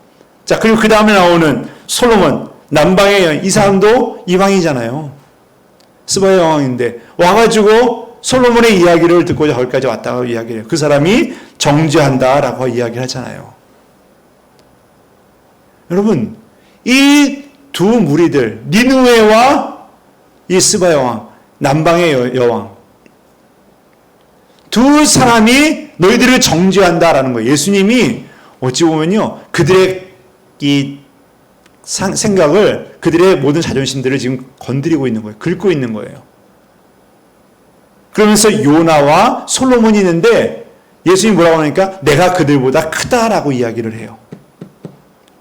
자, 그리고 그 다음에 나오는 솔로몬, 남방의 여인, 이 사람도 이방이잖아요. 스바야 왕인데 와가지고 솔로몬의 이야기를 듣고자 거기까지 왔다고 이야기를 해요. 그 사람이 정죄한다라고 이야기를 하잖아요. 여러분, 이 두 무리들, 니느웨와 이 스바야 왕, 남방의 여왕, 두 사람이 너희들을 정죄한다라는 거예요. 예수님이 어찌 보면요, 그들의 이 생각을, 그들의 모든 자존심들을 지금 건드리고 있는 거예요. 긁고 있는 거예요. 그러면서 요나와 솔로몬이 있는데 예수님이 뭐라고 하니까 내가 그들보다 크다라고 이야기를 해요.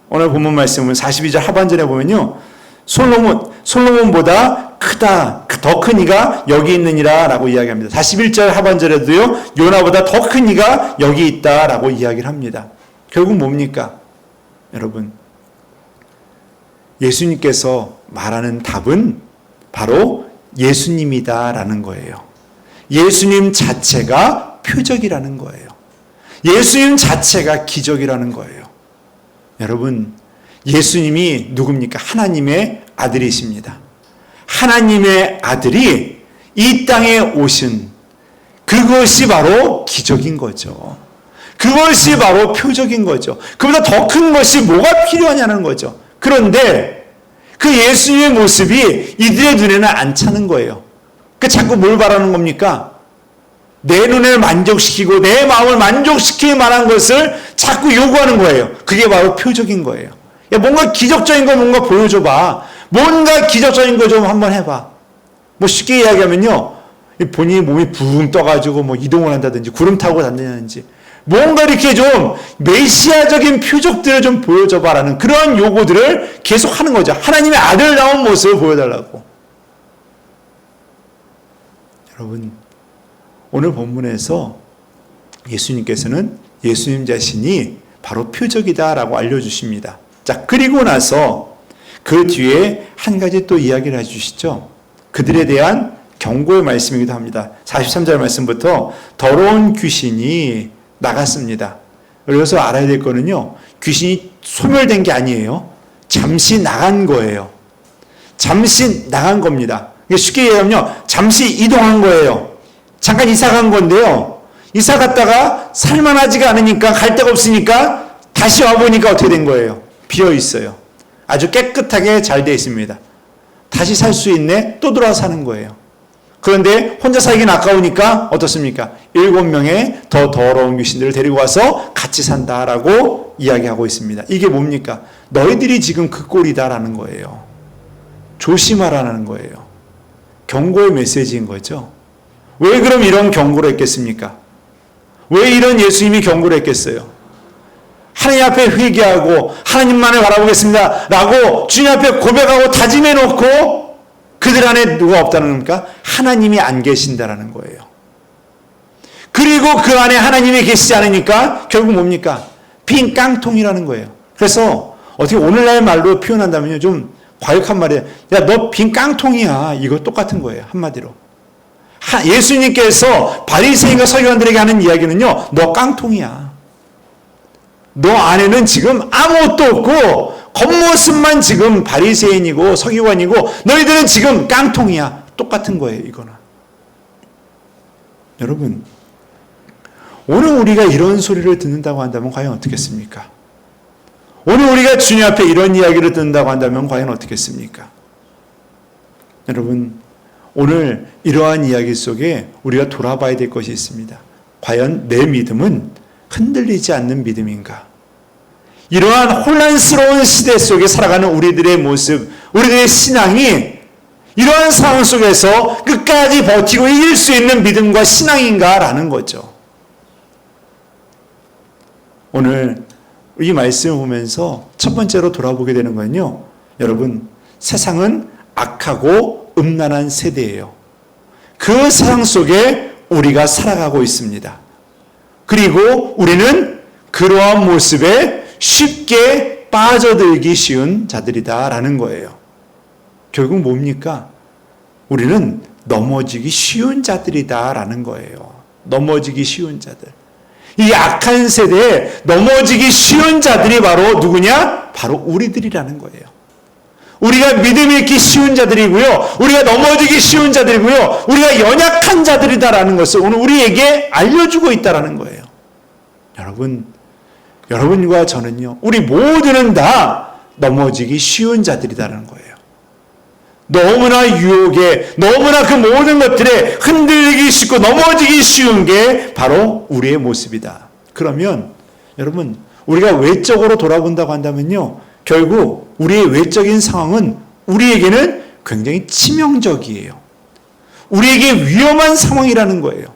오늘 본문 말씀은 42절 하반절에 보면요, 솔로몬보다 크다, 더 큰 이가 여기 있느니라 라고 이야기합니다. 41절 하반절에도요, 요나보다 더 큰 이가 여기 있다 라고 이야기를 합니다. 결국 뭡니까? 여러분, 예수님께서 말하는 답은 바로 예수님이다라는 거예요. 예수님 자체가 표적이라는 거예요. 예수님 자체가 기적이라는 거예요. 여러분, 예수님이 누굽니까? 하나님의 아들이십니다. 하나님의 아들이 이 땅에 오신 그것이 바로 기적인 거죠. 그것이 바로 표적인 거죠. 그보다 더 큰 것이 뭐가 필요하냐는 거죠. 그런데 그 예수님의 모습이 이들의 눈에는 안 차는 거예요. 그 자꾸 뭘 바라는 겁니까? 내 눈을 만족시키고 내 마음을 만족시킬 만한 것을 자꾸 요구하는 거예요. 그게 바로 표적인 거예요. 야, 뭔가 기적적인 거 뭔가 보여줘봐. 뭔가 기적적인 거 좀 한번 해봐. 뭐 쉽게 이야기하면요, 본인이 몸이 붕 떠가지고 뭐 이동을 한다든지 구름 타고 다니는지 뭔가 이렇게 좀 메시아적인 표적들을 좀 보여줘봐라는 그런 요구들을 계속 하는 거죠. 하나님의 아들다운 모습을 보여달라고. 여러분, 오늘 본문에서 예수님께서는 예수님 자신이 바로 표적이다라고 알려주십니다. 자, 그리고 나서 그 뒤에 한 가지 또 이야기를 해주시죠. 그들에 대한 경고의 말씀이기도 합니다. 43절 말씀부터 더러운 귀신이 나갔습니다. 그래서 알아야 될 거는요, 귀신이 소멸된 게 아니에요. 잠시 나간 거예요. 잠시 나간 겁니다. 쉽게 얘기하면요, 잠시 이동한 거예요. 잠깐 이사 간 건데요, 이사 갔다가 살만하지가 않으니까, 갈 데가 없으니까 다시 와보니까 어떻게 된 거예요? 비어 있어요. 아주 깨끗하게 잘 되어 있습니다. 다시 살 수 있네? 또 들어와 사는 거예요. 그런데 혼자 살기는 아까우니까 어떻습니까? 7명의 더 더러운 귀신들을 데리고 와서 같이 산다라고 이야기하고 있습니다. 이게 뭡니까? 너희들이 지금 그 꼴이다라는 거예요. 조심하라는 거예요. 경고의 메시지인 거죠. 왜 그럼 이런 경고를 했겠습니까? 왜 이런 예수님이 경고를 했겠어요? 하나님 앞에 회개하고 하나님만을 바라보겠습니다 라고 주님 앞에 고백하고 다짐해 놓고 그들 안에 누가 없다는 겁니까? 하나님이 안 계신다라는 거예요. 그리고 그 안에 하나님이 계시지 않으니까 결국 뭡니까? 빈 깡통이라는 거예요. 그래서 어떻게 오늘날 말로 표현한다면요, 좀 과격한 말이에요. 야, 너 빈 깡통이야. 이거 똑같은 거예요. 한마디로. 예수님께서 바리새인과 서기관들에게 하는 이야기는요, 너 깡통이야. 너 안에는 지금 아무것도 없고 겉모습만 지금 바리새인이고 서기관이고 너희들은 지금 깡통이야. 똑같은 거예요, 이거는. 여러분, 오늘 우리가 이런 소리를 듣는다고 한다면 과연 어떻겠습니까? 오늘 우리가 주님 앞에 이런 이야기를 듣는다고 한다면 과연 어떻겠습니까? 여러분, 오늘 이러한 이야기 속에 우리가 돌아봐야 될 것이 있습니다. 과연 내 믿음은 흔들리지 않는 믿음인가? 이러한 혼란스러운 시대 속에 살아가는 우리들의 모습, 우리들의 신앙이 이러한 상황 속에서 끝까지 버티고 이길 수 있는 믿음과 신앙인가라는 거죠. 오늘 이 말씀을 보면서 첫 번째로 돌아보게 되는 건요, 여러분, 세상은 악하고 음란한 세대예요. 그 세상 속에 우리가 살아가고 있습니다. 그리고 우리는 그러한 모습에 쉽게 빠져들기 쉬운 자들이다라는 거예요. 결국 뭡니까? 우리는 넘어지기 쉬운 자들이다라는 거예요. 넘어지기 쉬운 자들. 이 악한 세대에 넘어지기 쉬운 자들이 바로 누구냐? 바로 우리들이라는 거예요. 우리가 믿음 잃기 쉬운 자들이고요. 우리가 넘어지기 쉬운 자들이고요. 우리가 연약한 자들이다라는 것을 오늘 우리에게 알려주고 있다라는 거예요. 여러분과 저는요, 우리 모두는 다 넘어지기 쉬운 자들이다라는 거예요. 너무나 유혹에, 너무나 그 모든 것들에 흔들리기 쉽고 넘어지기 쉬운 게 바로 우리의 모습이다. 그러면 여러분, 우리가 외적으로 돌아본다고 한다면요, 결국 우리의 외적인 상황은 우리에게는 굉장히 치명적이에요. 우리에게 위험한 상황이라는 거예요.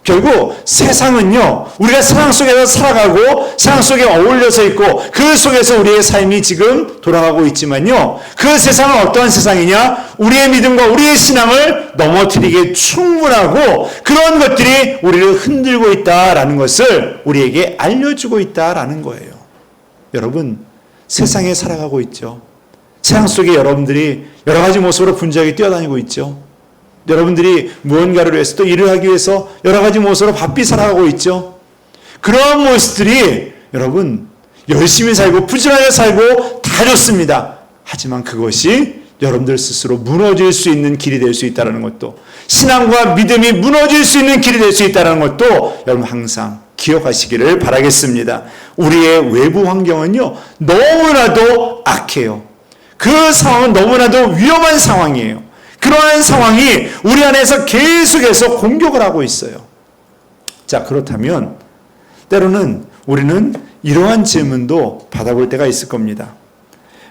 결국 세상은요, 우리가 세상 속에서 살아가고 세상 속에 어울려서 있고 그 속에서 우리의 삶이 지금 돌아가고 있지만요, 그 세상은 어떠한 세상이냐? 우리의 믿음과 우리의 신앙을 넘어뜨리기에 충분하고 그런 것들이 우리를 흔들고 있다라는 것을 우리에게 알려주고 있다라는 거예요. 여러분, 세상에 살아가고 있죠. 세상 속에 여러분들이 여러 가지 모습으로 분주하게 뛰어다니고 있죠. 여러분들이 무언가를 위해서 또 일을 하기 위해서 여러 가지 모습으로 바삐 살아가고 있죠. 그런 모습들이 여러분 열심히 살고 부지런하게 살고 다 좋습니다. 하지만 그것이 여러분들 스스로 무너질 수 있는 길이 될 수 있다는 것도, 신앙과 믿음이 무너질 수 있는 길이 될 수 있다는 것도 여러분 항상 기억하시기를 바라겠습니다. 우리의 외부 환경은요, 너무나도 악해요. 그 상황은 너무나도 위험한 상황이에요. 그러한 상황이 우리 안에서 계속해서 공격을 하고 있어요. 자, 그렇다면 때로는 우리는 이러한 질문도 받아볼 때가 있을 겁니다.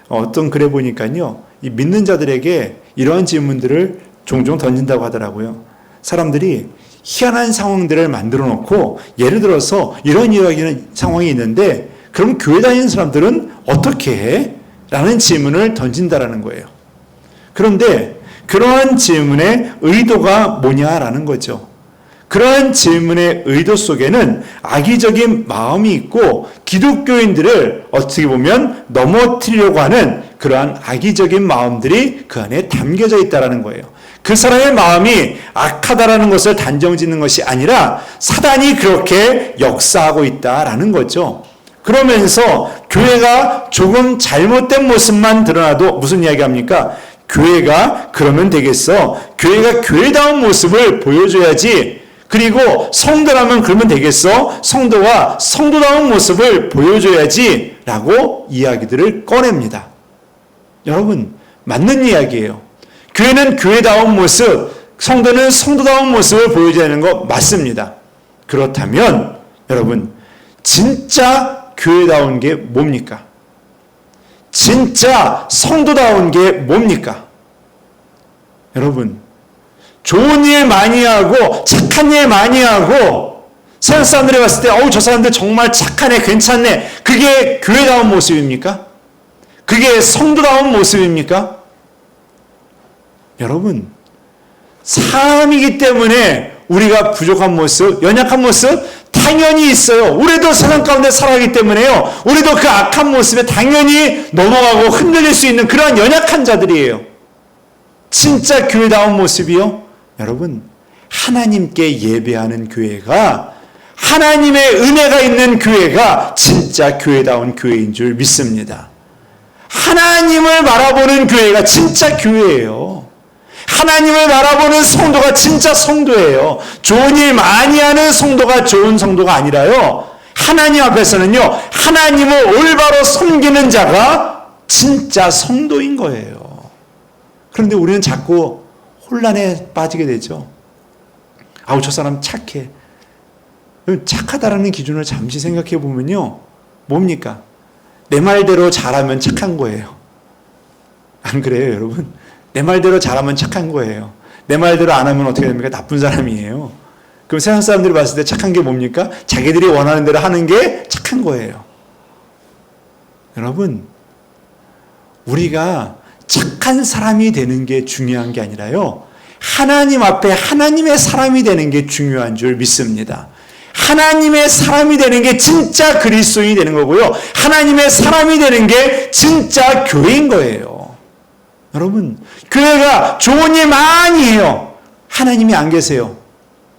어떤 글에 보니까요, 이 믿는 자들에게 이러한 질문들을 종종 던진다고 하더라고요. 사람들이 희한한 상황들을 만들어 놓고, 예를 들어서 이런 상황이 있는데 그럼 교회 다니는 사람들은 어떻게 해? 라는 질문을 던진다라는 거예요. 그런데 그러한 질문의 의도가 뭐냐라는 거죠. 그러한 질문의 의도 속에는 악의적인 마음이 있고 기독교인들을 어떻게 보면 넘어뜨리려고 하는 그러한 악의적인 마음들이 그 안에 담겨져 있다는 거예요. 그 사람의 마음이 악하다라는 것을 단정짓는 것이 아니라 사단이 그렇게 역사하고 있다라는 거죠. 그러면서 교회가 조금 잘못된 모습만 드러나도 무슨 이야기합니까? 교회가 그러면 되겠어. 교회가 교회다운 모습을 보여줘야지. 그리고 성도라면 그러면 되겠어. 성도가 성도다운 모습을 보여줘야지. 라고 이야기들을 꺼냅니다. 여러분, 맞는 이야기예요. 교회는 교회다운 모습, 성도는 성도다운 모습을 보여줘야 하는 거 맞습니다. 그렇다면 여러분, 진짜 교회다운 게 뭡니까? 진짜 성도다운 게 뭡니까? 여러분, 좋은 일 많이 하고 착한 일 많이 하고 세상 사람들이 봤을 때 저 사람들 정말 착하네, 괜찮네, 그게 교회다운 모습입니까? 그게 성도다운 모습입니까? 여러분, 사람이기 때문에 우리가 부족한 모습, 연약한 모습 당연히 있어요. 우리도 세상 가운데 살아가기 때문에요, 우리도 그 악한 모습에 당연히 넘어가고 흔들릴 수 있는 그러한 연약한 자들이에요. 진짜 교회다운 모습이요, 여러분, 하나님께 예배하는 교회가, 하나님의 은혜가 있는 교회가 진짜 교회다운 교회인 줄 믿습니다. 하나님을 바라보는 교회가 진짜 교회예요. 하나님을 바라보는 성도가 진짜 성도예요. 좋은 일 많이 하는 성도가 좋은 성도가 아니라요. 하나님 앞에서는요, 하나님을 올바로 섬기는 자가 진짜 성도인 거예요. 그런데 우리는 자꾸 혼란에 빠지게 되죠. 아우, 저 사람 착해. 착하다라는 기준을 잠시 생각해 보면요, 뭡니까? 내 말대로 잘하면 착한 거예요. 안 그래요, 여러분? 내 말대로 잘하면 착한 거예요. 내 말대로 안 하면 어떻게 됩니까? 나쁜 사람이에요. 그럼 세상 사람들이 봤을 때 착한 게 뭡니까? 자기들이 원하는 대로 하는 게 착한 거예요. 여러분, 우리가 착한 사람이 되는 게 중요한 게 아니라요, 하나님 앞에 하나님의 사람이 되는 게 중요한 줄 믿습니다. 하나님의 사람이 되는 게 진짜 그리스도인이 되는 거고요, 하나님의 사람이 되는 게 진짜 교회인 거예요. 여러분, 교회가 좋은 일 많이 해요. 하나님이 안 계세요.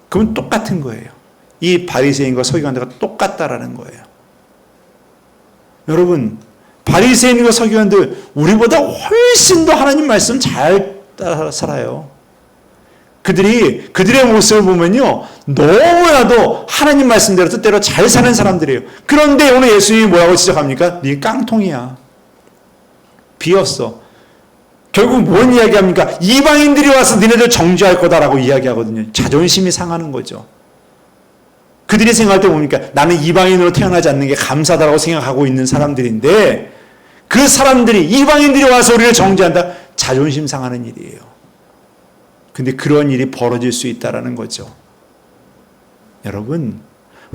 그건 똑같은 거예요. 이 바리새인과 서기관들과 똑같다라는 거예요. 여러분, 바리새인과 서기관들 우리보다 훨씬 더 하나님 말씀 잘 따라 살아요. 그들의 모습을 보면요, 너무나도 하나님 말씀대로 뜻대로 잘 사는 사람들이에요. 그런데 오늘 예수님이 뭐라고 지적합니까? 네 깡통이야. 비었어. 결국 뭔 이야기합니까? 이방인들이 와서 니네들 정죄할 거다라고 이야기하거든요. 자존심이 상하는 거죠. 그들이 생각할 때 뭡니까? 나는 이방인으로 태어나지 않는 게 감사다라고 생각하고 있는 사람들인데, 그 사람들이, 이방인들이 와서 우리를 정죄한다? 자존심 상하는 일이에요. 근데 그런 일이 벌어질 수 있다라는 거죠. 여러분,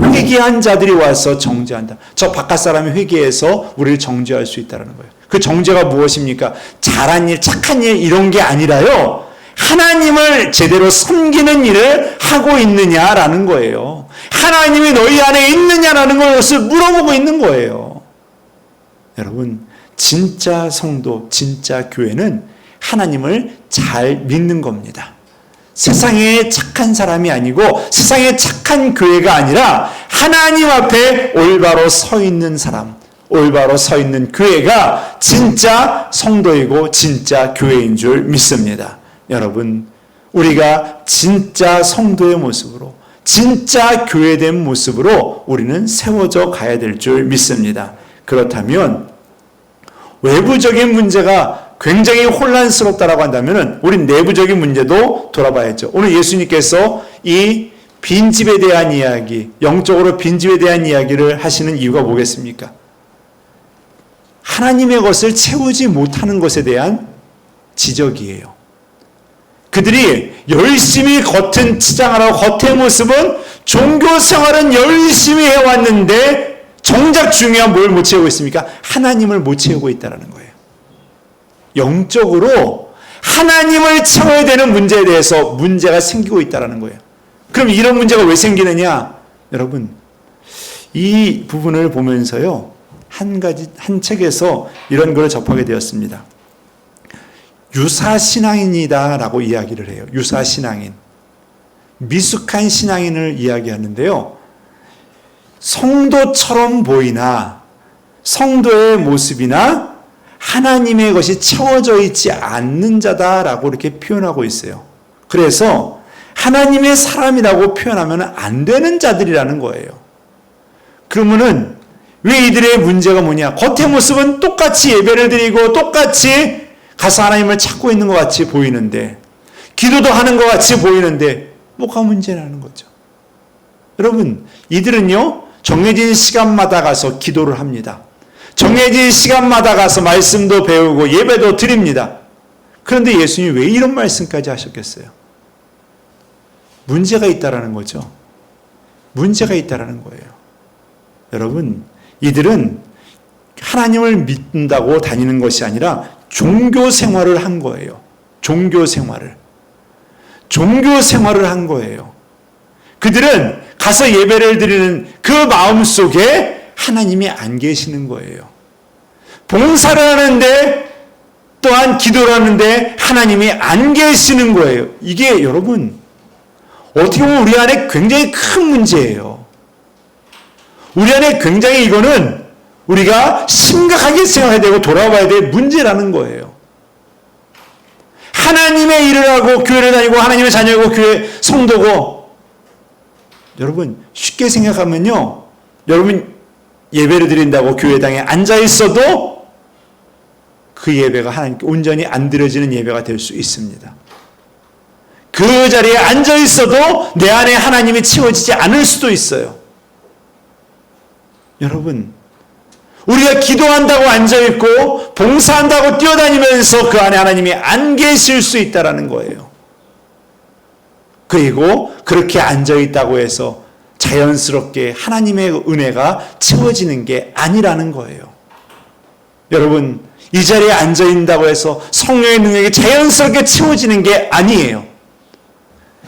회개한 자들이 와서 정죄한다. 저 바깥 사람이 회개해서 우리를 정죄할 수 있다는 거예요. 그 정죄가 무엇입니까? 잘한 일, 착한 일 이런 게 아니라요, 하나님을 제대로 섬기는 일을 하고 있느냐라는 거예요. 하나님이 너희 안에 있느냐라는 것을 물어보고 있는 거예요. 여러분, 진짜 성도, 진짜 교회는 하나님을 잘 믿는 겁니다. 세상에 착한 사람이 아니고 세상에 착한 교회가 아니라 하나님 앞에 올바로 서 있는 사람, 올바로 서 있는 교회가 진짜 성도이고 진짜 교회인 줄 믿습니다. 여러분, 우리가 진짜 성도의 모습으로, 진짜 교회된 모습으로 우리는 세워져 가야 될 줄 믿습니다. 그렇다면 외부적인 문제가 굉장히 혼란스럽다라고 한다면 우리 내부적인 문제도 돌아봐야죠. 오늘 예수님께서 이 빈집에 대한 이야기, 영적으로 빈집에 대한 이야기를 하시는 이유가 뭐겠습니까? 하나님의 것을 채우지 못하는 것에 대한 지적이에요. 그들이 열심히 겉은 치장을 하고 겉의 모습은 종교 생활은 열심히 해왔는데 정작 중요한 뭘 못 채우고 있습니까? 하나님을 못 채우고 있다는 거예요. 영적으로 하나님을 채워야 되는 문제에 대해서 문제가 생기고 있다는 거예요. 그럼 이런 문제가 왜 생기느냐? 여러분, 이 부분을 보면서요, 한 책에서 이런 걸 접하게 되었습니다. 유사신앙인이다라고 이야기를 해요. 유사신앙인. 미숙한 신앙인을 이야기하는데요, 성도처럼 보이나 성도의 모습이나 하나님의 것이 채워져 있지 않는 자다라고 이렇게 표현하고 있어요. 그래서 하나님의 사람이라고 표현하면 안 되는 자들이라는 거예요. 그러면은 왜 이들의 문제가 뭐냐? 겉의 모습은 똑같이 예배를 드리고 똑같이 가서 하나님을 찾고 있는 것 같이 보이는데, 기도도 하는 것 같이 보이는데 뭐가 문제라는 거죠. 여러분, 이들은요, 정해진 시간마다 가서 기도를 합니다. 정해진 시간마다 가서 말씀도 배우고 예배도 드립니다. 그런데 예수님이 왜 이런 말씀까지 하셨겠어요? 문제가 있다라는 거죠. 문제가 있다라는 거예요. 여러분, 이들은 하나님을 믿는다고 다니는 것이 아니라 종교 생활을 한 거예요. 종교 생활을 한 거예요. 그들은 가서 예배를 드리는 그 마음 속에 하나님이 안 계시는 거예요. 봉사를 하는데 또한 기도를 하는데 하나님이 안 계시는 거예요. 이게 여러분, 어떻게 보면 우리 안에 굉장히 큰 문제예요. 우리 안에 굉장히 이거는 우리가 심각하게 생각해야 되고 돌아봐야 될 문제라는 거예요. 하나님의 일을 하고 교회를 다니고 하나님의 자녀고 교회 성도고, 여러분 쉽게 생각하면요, 여러분 예배를 드린다고 교회당에 앉아 있어도 그 예배가 하나님께 온전히 안 드려지는 예배가 될 수 있습니다. 그 자리에 앉아 있어도 내 안에 하나님이 채워지지 않을 수도 있어요. 여러분, 우리가 기도한다고 앉아있고 봉사한다고 뛰어다니면서 그 안에 하나님이 안 계실 수 있다는 거예요. 그리고 그렇게 앉아있다고 해서 자연스럽게 하나님의 은혜가 채워지는 게 아니라는 거예요. 여러분, 이 자리에 앉아있다고 해서 성령의 능력이 자연스럽게 채워지는 게 아니에요.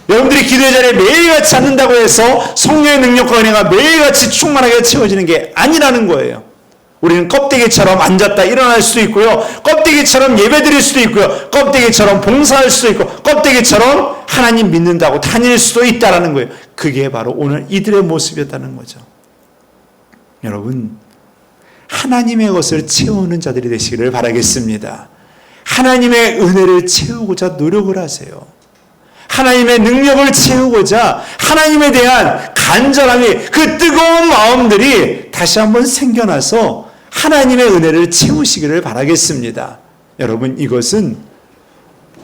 여러분들이 기도의 자리에 매일같이 앉는다고 해서 성령의 능력과 은혜가 매일같이 충만하게 채워지는 게 아니라는 거예요. 우리는 껍데기처럼 앉았다 일어날 수도 있고요, 껍데기처럼 예배드릴 수도 있고요, 껍데기처럼 봉사할 수도 있고, 껍데기처럼 하나님 믿는다고 다닐 수도 있다는 거예요. 그게 바로 오늘 이들의 모습이었다는 거죠. 여러분, 하나님의 것을 채우는 자들이 되시기를 바라겠습니다. 하나님의 은혜를 채우고자 노력을 하세요. 하나님의 능력을 채우고자 하나님에 대한 간절함이, 그 뜨거운 마음들이 다시 한번 생겨나서 하나님의 은혜를 채우시기를 바라겠습니다. 여러분, 이것은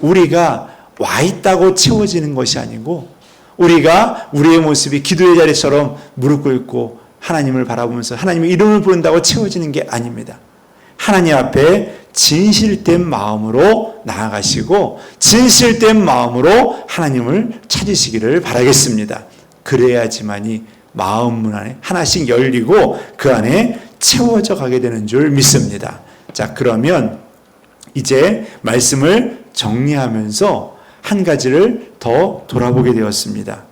우리가 와 있다고 채워지는 것이 아니고, 우리가 우리의 모습이 기도의 자리처럼 무릎 꿇고 하나님을 바라보면서 하나님의 이름을 부른다고 채워지는 게 아닙니다. 하나님 앞에 진실된 마음으로 나아가시고 진실된 마음으로 하나님을 찾으시기를 바라겠습니다. 그래야지만이 마음 문 안에 하나씩 열리고 그 안에 채워져 가게 되는 줄 믿습니다. 자, 그러면 이제 말씀을 정리하면서 한 가지를 더 돌아보게 되었습니다.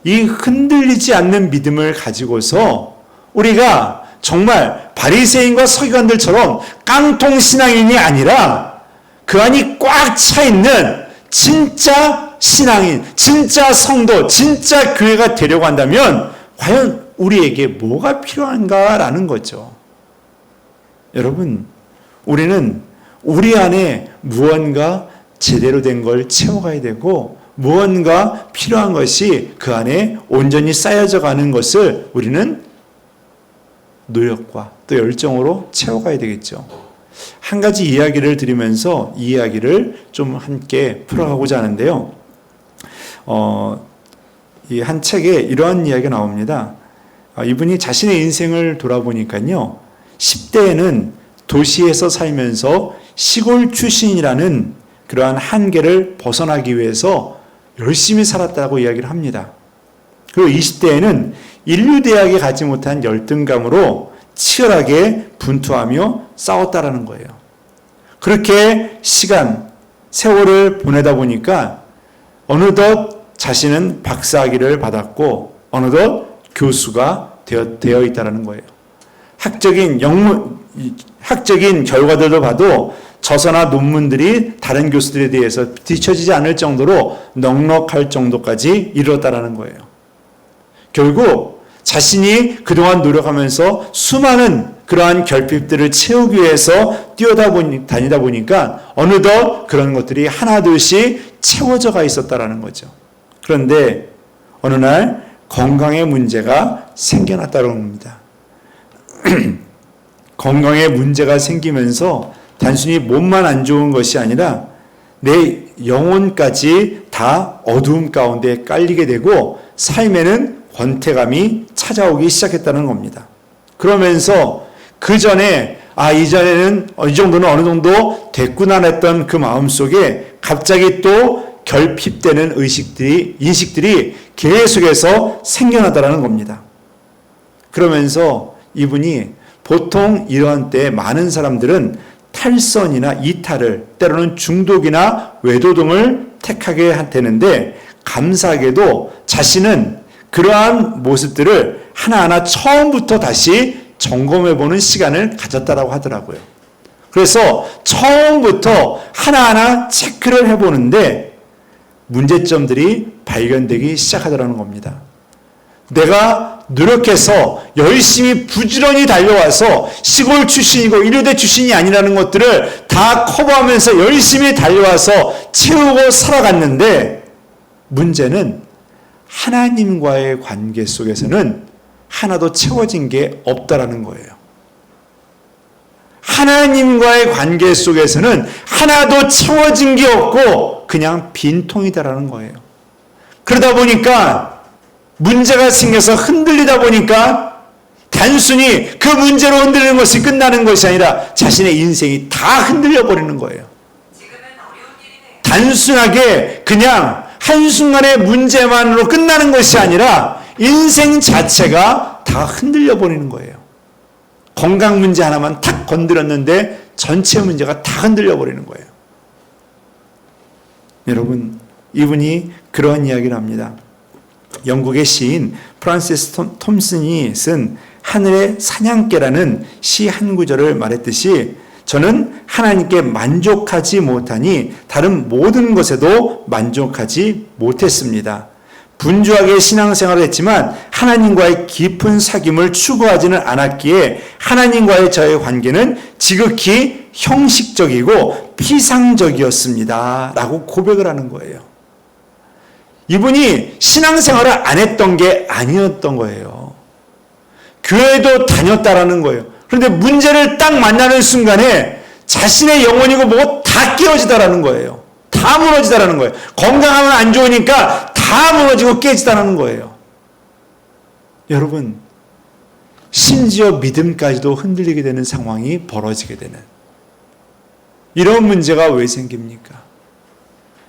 이 흔들리지 않는 믿음을 가지고서 우리가 정말 바리새인과 서기관들처럼 깡통 신앙인이 아니라 그 안이 꽉 차 있는 진짜 신앙인, 진짜 성도, 진짜 교회가 되려고 한다면 과연 우리에게 뭐가 필요한가라는 거죠. 여러분, 우리는 우리 안에 무언가 제대로 된 걸 채워가야 되고, 무언가 필요한 것이 그 안에 온전히 쌓여져 가는 것을 우리는 노력과 또 열정으로 채워가야 되겠죠. 한 가지 이야기를 드리면서 이 이야기를 좀 함께 풀어가고자 하는데요. 이 한 책에 이러한 이야기가 나옵니다. 이분이 자신의 인생을 돌아보니까요, 10대에는 도시에서 살면서 시골 출신이라는 그러한 한계를 벗어나기 위해서 열심히 살았다고 이야기를 합니다. 그리고 20대에는 인류대학에 가지 못한 열등감으로 치열하게 분투하며 싸웠다라는 거예요. 그렇게 세월을 보내다 보니까 어느덧 자신은 박사학위를 받았고 어느덧 교수가 되어 있다는 거예요. 학적인 결과들도 봐도 저서나 논문들이 다른 교수들에 대해서 뒤처지지 않을 정도로 넉넉할 정도까지 이르렀다는 거예요. 결국 자신이 그동안 노력하면서 수많은 그러한 결핍들을 채우기 위해서 다니다 보니까 어느덧 그런 것들이 하나둘씩 채워져가 있었다라는 거죠. 그런데 어느 날 건강의 문제가 생겨났다는 겁니다. 건강에 문제가 생기면서 단순히 몸만 안 좋은 것이 아니라 내 영혼까지 다 어두움 가운데 깔리게 되고 삶에는 권태감이 찾아오기 시작했다는 겁니다. 그러면서 그 전에 이전에는 이 정도는 어느 정도 됐구나 했던 그 마음속에 갑자기 또 결핍되는 인식들이 계속해서 생겨나더라는 겁니다. 그러면서 이분이 보통 이러한 때 많은 사람들은 탈선이나 이탈을, 때로는 중독이나 외도 등을 택하게 되는데, 감사하게도 자신은 그러한 모습들을 하나하나 처음부터 다시 점검해보는 시간을 가졌다라고 하더라고요. 그래서 처음부터 하나하나 체크를 해보는데 문제점들이 발견되기 시작하더라는 겁니다. 내가 노력해서 열심히 부지런히 달려와서 시골 출신이고 의료대 출신이 아니라는 것들을 다 커버하면서 열심히 달려와서 채우고 살아갔는데, 문제는 하나님과의 관계 속에서는 하나도 채워진 게 없다라는 거예요. 하나님과의 관계 속에서는 하나도 채워진 게 없고 그냥 빈통이다라는 거예요. 그러다 보니까 문제가 생겨서 흔들리다 보니까 단순히 그 문제로 흔들리는 것이 끝나는 것이 아니라 자신의 인생이 다 흔들려 버리는 거예요. 단순하게 그냥 한순간의 문제만으로 끝나는 것이 아니라 인생 자체가 다 흔들려 버리는 거예요. 건강 문제 하나만 탁 건드렸는데 전체 문제가 다 흔들려 버리는 거예요. 여러분, 이분이 그런 이야기를 합니다. 영국의 시인 프란시스 톰슨이 쓴 하늘의 사냥개라는 시 한 구절을 말했듯이, 저는 하나님께 만족하지 못하니 다른 모든 것에도 만족하지 못했습니다. 분주하게 신앙생활을 했지만 하나님과의 깊은 사귐을 추구하지는 않았기에 하나님과의 저의 관계는 지극히 형식적이고 피상적이었습니다. 라고 고백을 하는 거예요. 이분이 신앙생활을 안 했던 게 아니었던 거예요. 교회도 다녔다라는 거예요. 그런데 문제를 딱 만나는 순간에 자신의 영혼이고 뭐고 다 깨어지다라는 거예요. 다 무너지다라는 거예요. 건강하면 안 좋으니까 다 무너지고 깨지다라는 거예요. 여러분, 심지어 믿음까지도 흔들리게 되는 상황이 벌어지게 되는 이런 문제가 왜 생깁니까?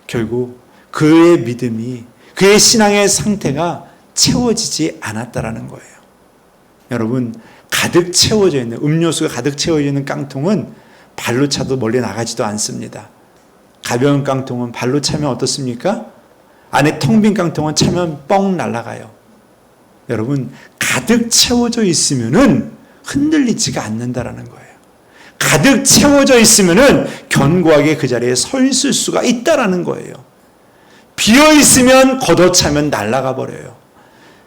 결국 그의 믿음이, 그의 신앙의 상태가 채워지지 않았다라는 거예요. 여러분, 가득 채워져 있는, 음료수가 가득 채워져 있는 깡통은 발로 차도 멀리 나가지도 않습니다. 가벼운 깡통은 발로 차면 어떻습니까? 안에 텅 빈 깡통은 차면 뻥 날아가요. 여러분, 가득 채워져 있으면은 흔들리지가 않는다라는 거예요. 가득 채워져 있으면은 견고하게 그 자리에 서 있을 수가 있다라는 거예요. 비어 있으면 걷어차면 날아가 버려요.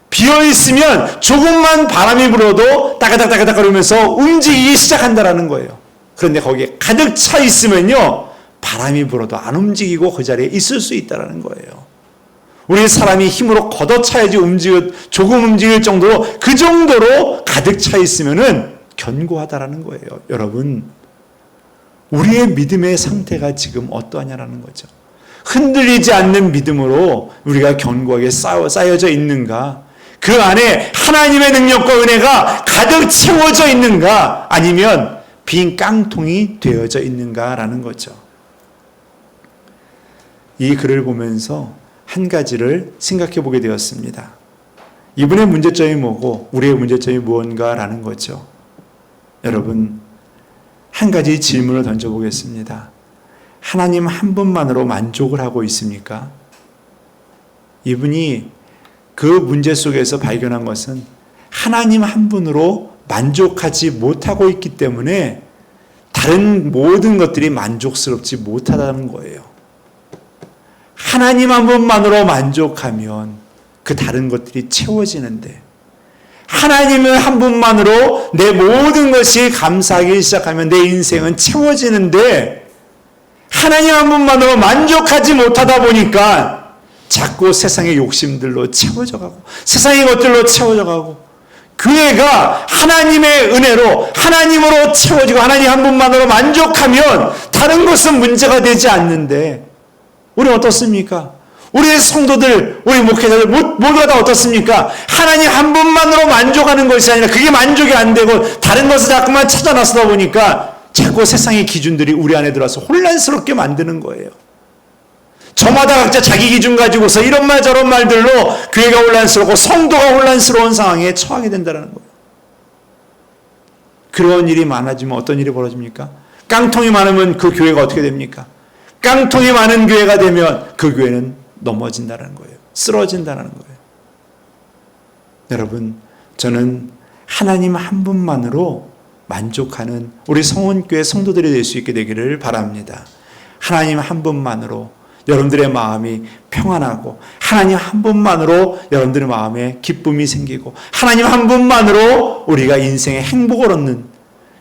비어 있으면 조금만 바람이 불어도 따가닥따가닥 거리면서 움직이기 시작한다라는 거예요. 그런데 거기에 가득 차 있으면요, 바람이 불어도 안 움직이고 그 자리에 있을 수 있다라는 거예요. 우리 사람이 힘으로 걷어차야지 조금 움직일 정도로, 그 정도로 가득 차 있으면은 견고하다라는 거예요. 여러분, 우리의 믿음의 상태가 지금 어떠하냐라는 거죠. 흔들리지 않는 믿음으로 우리가 견고하게 쌓여져 있는가? 그 안에 하나님의 능력과 은혜가 가득 채워져 있는가? 아니면 빈 깡통이 되어져 있는가라는 거죠. 이 글을 보면서 한 가지를 생각해 보게 되었습니다. 이분의 문제점이 뭐고 우리의 문제점이 무언가라는 거죠. 여러분, 한 가지 질문을 던져보겠습니다. 하나님 한 분만으로 만족을 하고 있습니까? 이분이 그 문제 속에서 발견한 것은 하나님 한 분으로 만족하지 못하고 있기 때문에 다른 모든 것들이 만족스럽지 못하다는 거예요. 하나님 한 분만으로 만족하면 그 다른 것들이 채워지는데, 하나님을 한 분만으로 내 모든 것이 감사하기 시작하면 내 인생은 채워지는데, 하나님 한 분만으로 만족하지 못하다 보니까 자꾸 세상의 욕심들로 채워져 가고 세상의 것들로 채워져 가고, 그 애가 하나님의 은혜로 하나님으로 채워지고 하나님 한 분만으로 만족하면 다른 것은 문제가 되지 않는데, 우리는 어떻습니까? 우리의 성도들, 우리 목회자들 모두가 다 어떻습니까? 하나님 한 분만으로 만족하는 것이 아니라 그게 만족이 안 되고 다른 것을 자꾸만 찾아 나서다 보니까 자꾸 세상의 기준들이 우리 안에 들어와서 혼란스럽게 만드는 거예요. 저마다 각자 자기 기준 가지고서 이런 말 저런 말들로 교회가 혼란스럽고 성도가 혼란스러운 상황에 처하게 된다는 거예요. 그런 일이 많아지면 어떤 일이 벌어집니까? 깡통이 많으면 그 교회가 어떻게 됩니까? 깡통이 많은 교회가 되면 그 교회는 넘어진다는 거예요. 쓰러진다는 거예요. 여러분, 저는 하나님 한 분만으로 만족하는 우리 성원교회 성도들이 될 수 있게 되기를 바랍니다. 하나님 한 분만으로 여러분들의 마음이 평안하고 하나님 한 분만으로 여러분들의 마음에 기쁨이 생기고 하나님 한 분만으로 우리가 인생의 행복을 얻는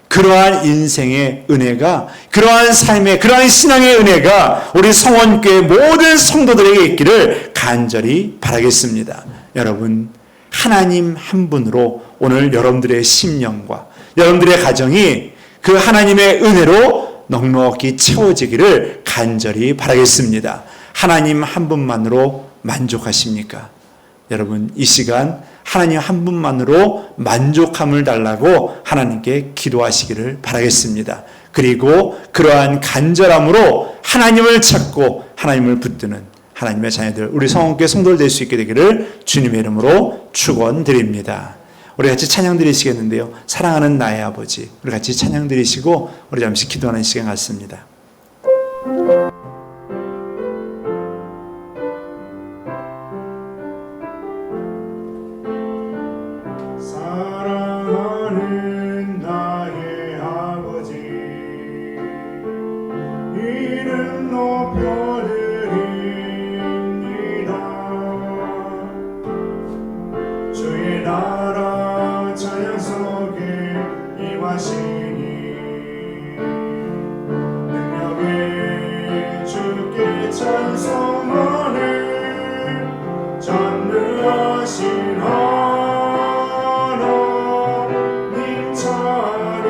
그러한 인생의 은혜가, 그러한 삶의, 그러한 신앙의 은혜가 우리 성원교회 모든 성도들에게 있기를 간절히 바라겠습니다. 여러분, 하나님 한 분으로 오늘 여러분들의 심령과 여러분들의 가정이 그 하나님의 은혜로 넉넉히 채워지기를 간절히 바라겠습니다. 하나님 한 분만으로 만족하십니까? 여러분, 이 시간 하나님 한 분만으로 만족함을 달라고 하나님께 기도하시기를 바라겠습니다. 그리고 그러한 간절함으로 하나님을 찾고 하나님을 붙드는 하나님의 자녀들, 우리 성원교회 성도들 될 수 있게 되기를 주님의 이름으로 축원드립니다. 우리 같이 찬양 드리시겠는데요. 사랑하는 나의 아버지, 우리 같이 찬양 드리시고 우리 잠시 기도하는 시간 갖습니다. 사랑하는 나의 아버지, 이름 높여드립니다. 주의 나라 찬양 속에 임하시니 능력의 주께 찬송하네. 전능하신 하나님 찬양,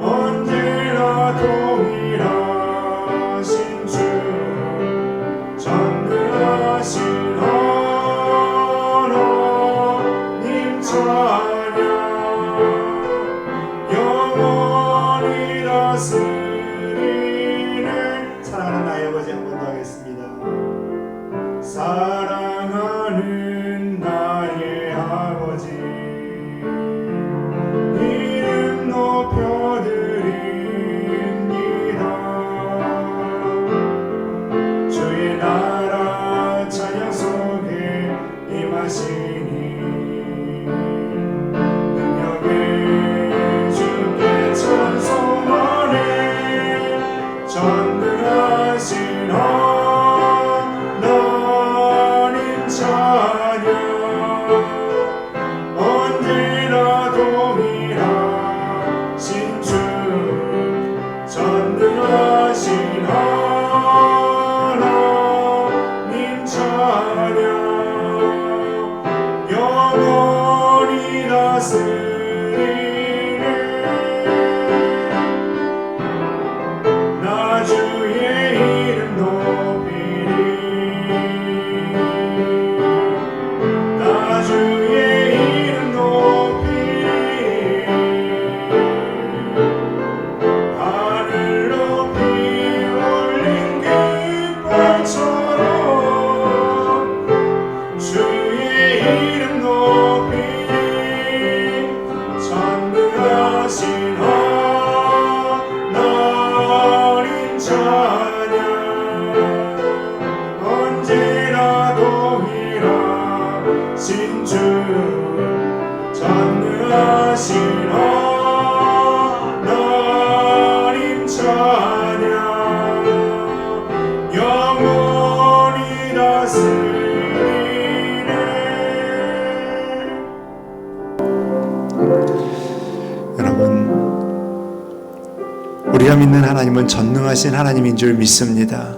언제나 동일하신 주. 전능하신 하나님 찬양, 영원히 다스리는. 사랑하는 나의 아버지 한 번 더 하겠습니다. 사랑하는 나의 아버지, 이름 높여드립니다. 주의 나라 찬양 속에 임하시니 능력의 주께 찬송하네. 전능하신 하나님 찬양, 언제나 동일하신 주. 전능하신 하나님 찬양, 영원히 다스리네. 나 주의 이름 높이리. 나 주의 이름 높이리. 하늘 높이 올린 깃발처럼 주의 이름 높이리. 전능하신 하나님 찬양, 언제나 동일하신 주. 전능하신 하나님 찬양, 영원히 다스리네. 여러분, 우리가 믿는 하나님은 전능하신 하나님인 줄 믿습니다.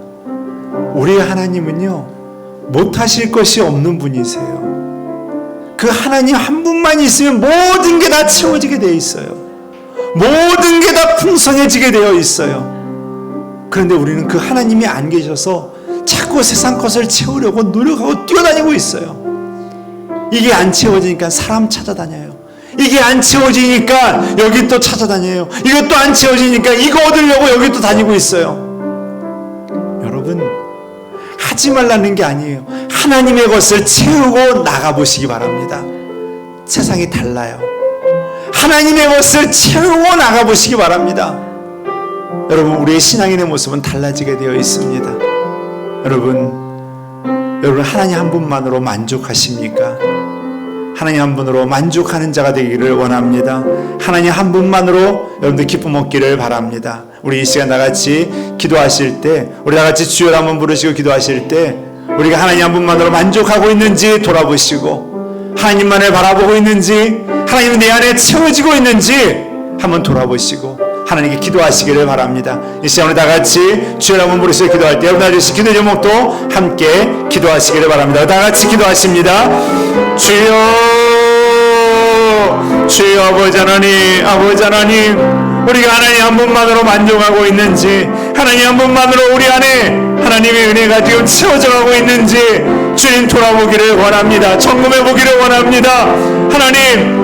우리의 하나님은요, 못하실 것이 없는 분이세요. 그 하나님 한 분만 있으면 모든 게 다 채워지게 되어 있어요. 모든 게 다 풍성해지게 되어 있어요. 그런데 우리는 그 하나님이 안 계셔서 자꾸 세상 것을 채우려고 노력하고 뛰어다니고 있어요. 이게 안 채워지니까 사람 찾아다녀요. 이게 안 채워지니까 여기 또 찾아다녀요. 이것도 안 채워지니까 이거 얻으려고 여기 또 다니고 있어요. 여러분, 하지 말라는 게 아니에요. 하나님의 것을 채우고 나가보시기 바랍니다. 세상이 달라요. 하나님의 것을 채우고 나가보시기 바랍니다. 여러분, 우리의 신앙인의 모습은 달라지게 되어 있습니다. 여러분 하나님 한 분만으로 만족하십니까? 하나님 한 분으로 만족하는 자가 되기를 원합니다. 하나님 한 분만으로 여러분들 기쁨 얻기를 바랍니다. 우리 이 시간 다 같이 기도하실 때, 우리 다 같이 주여 한번 부르시고 기도하실 때 우리가 하나님 한 분만으로 만족하고 있는지 돌아보시고, 하나님만을 바라보고 있는지, 하나님은 내 안에 채워지고 있는지 한번 돌아보시고 하나님께 기도하시기를 바랍니다. 이 시간 우리 다 같이 주여 한번 부르시고 기도할 때 여러분 주신 기도 제목도 함께 기도하시기를 바랍니다. 다 같이 기도하십니다. 주여 아버지 하나님, 아버지 하나님, 우리가 하나님 한 분만으로 만족하고 있는지, 하나님 한 분만으로 우리 안에 하나님의 은혜가 지금 채워져 가고 있는지 주님 돌아보기를 원합니다. 점검해 보기를 원합니다. 하나님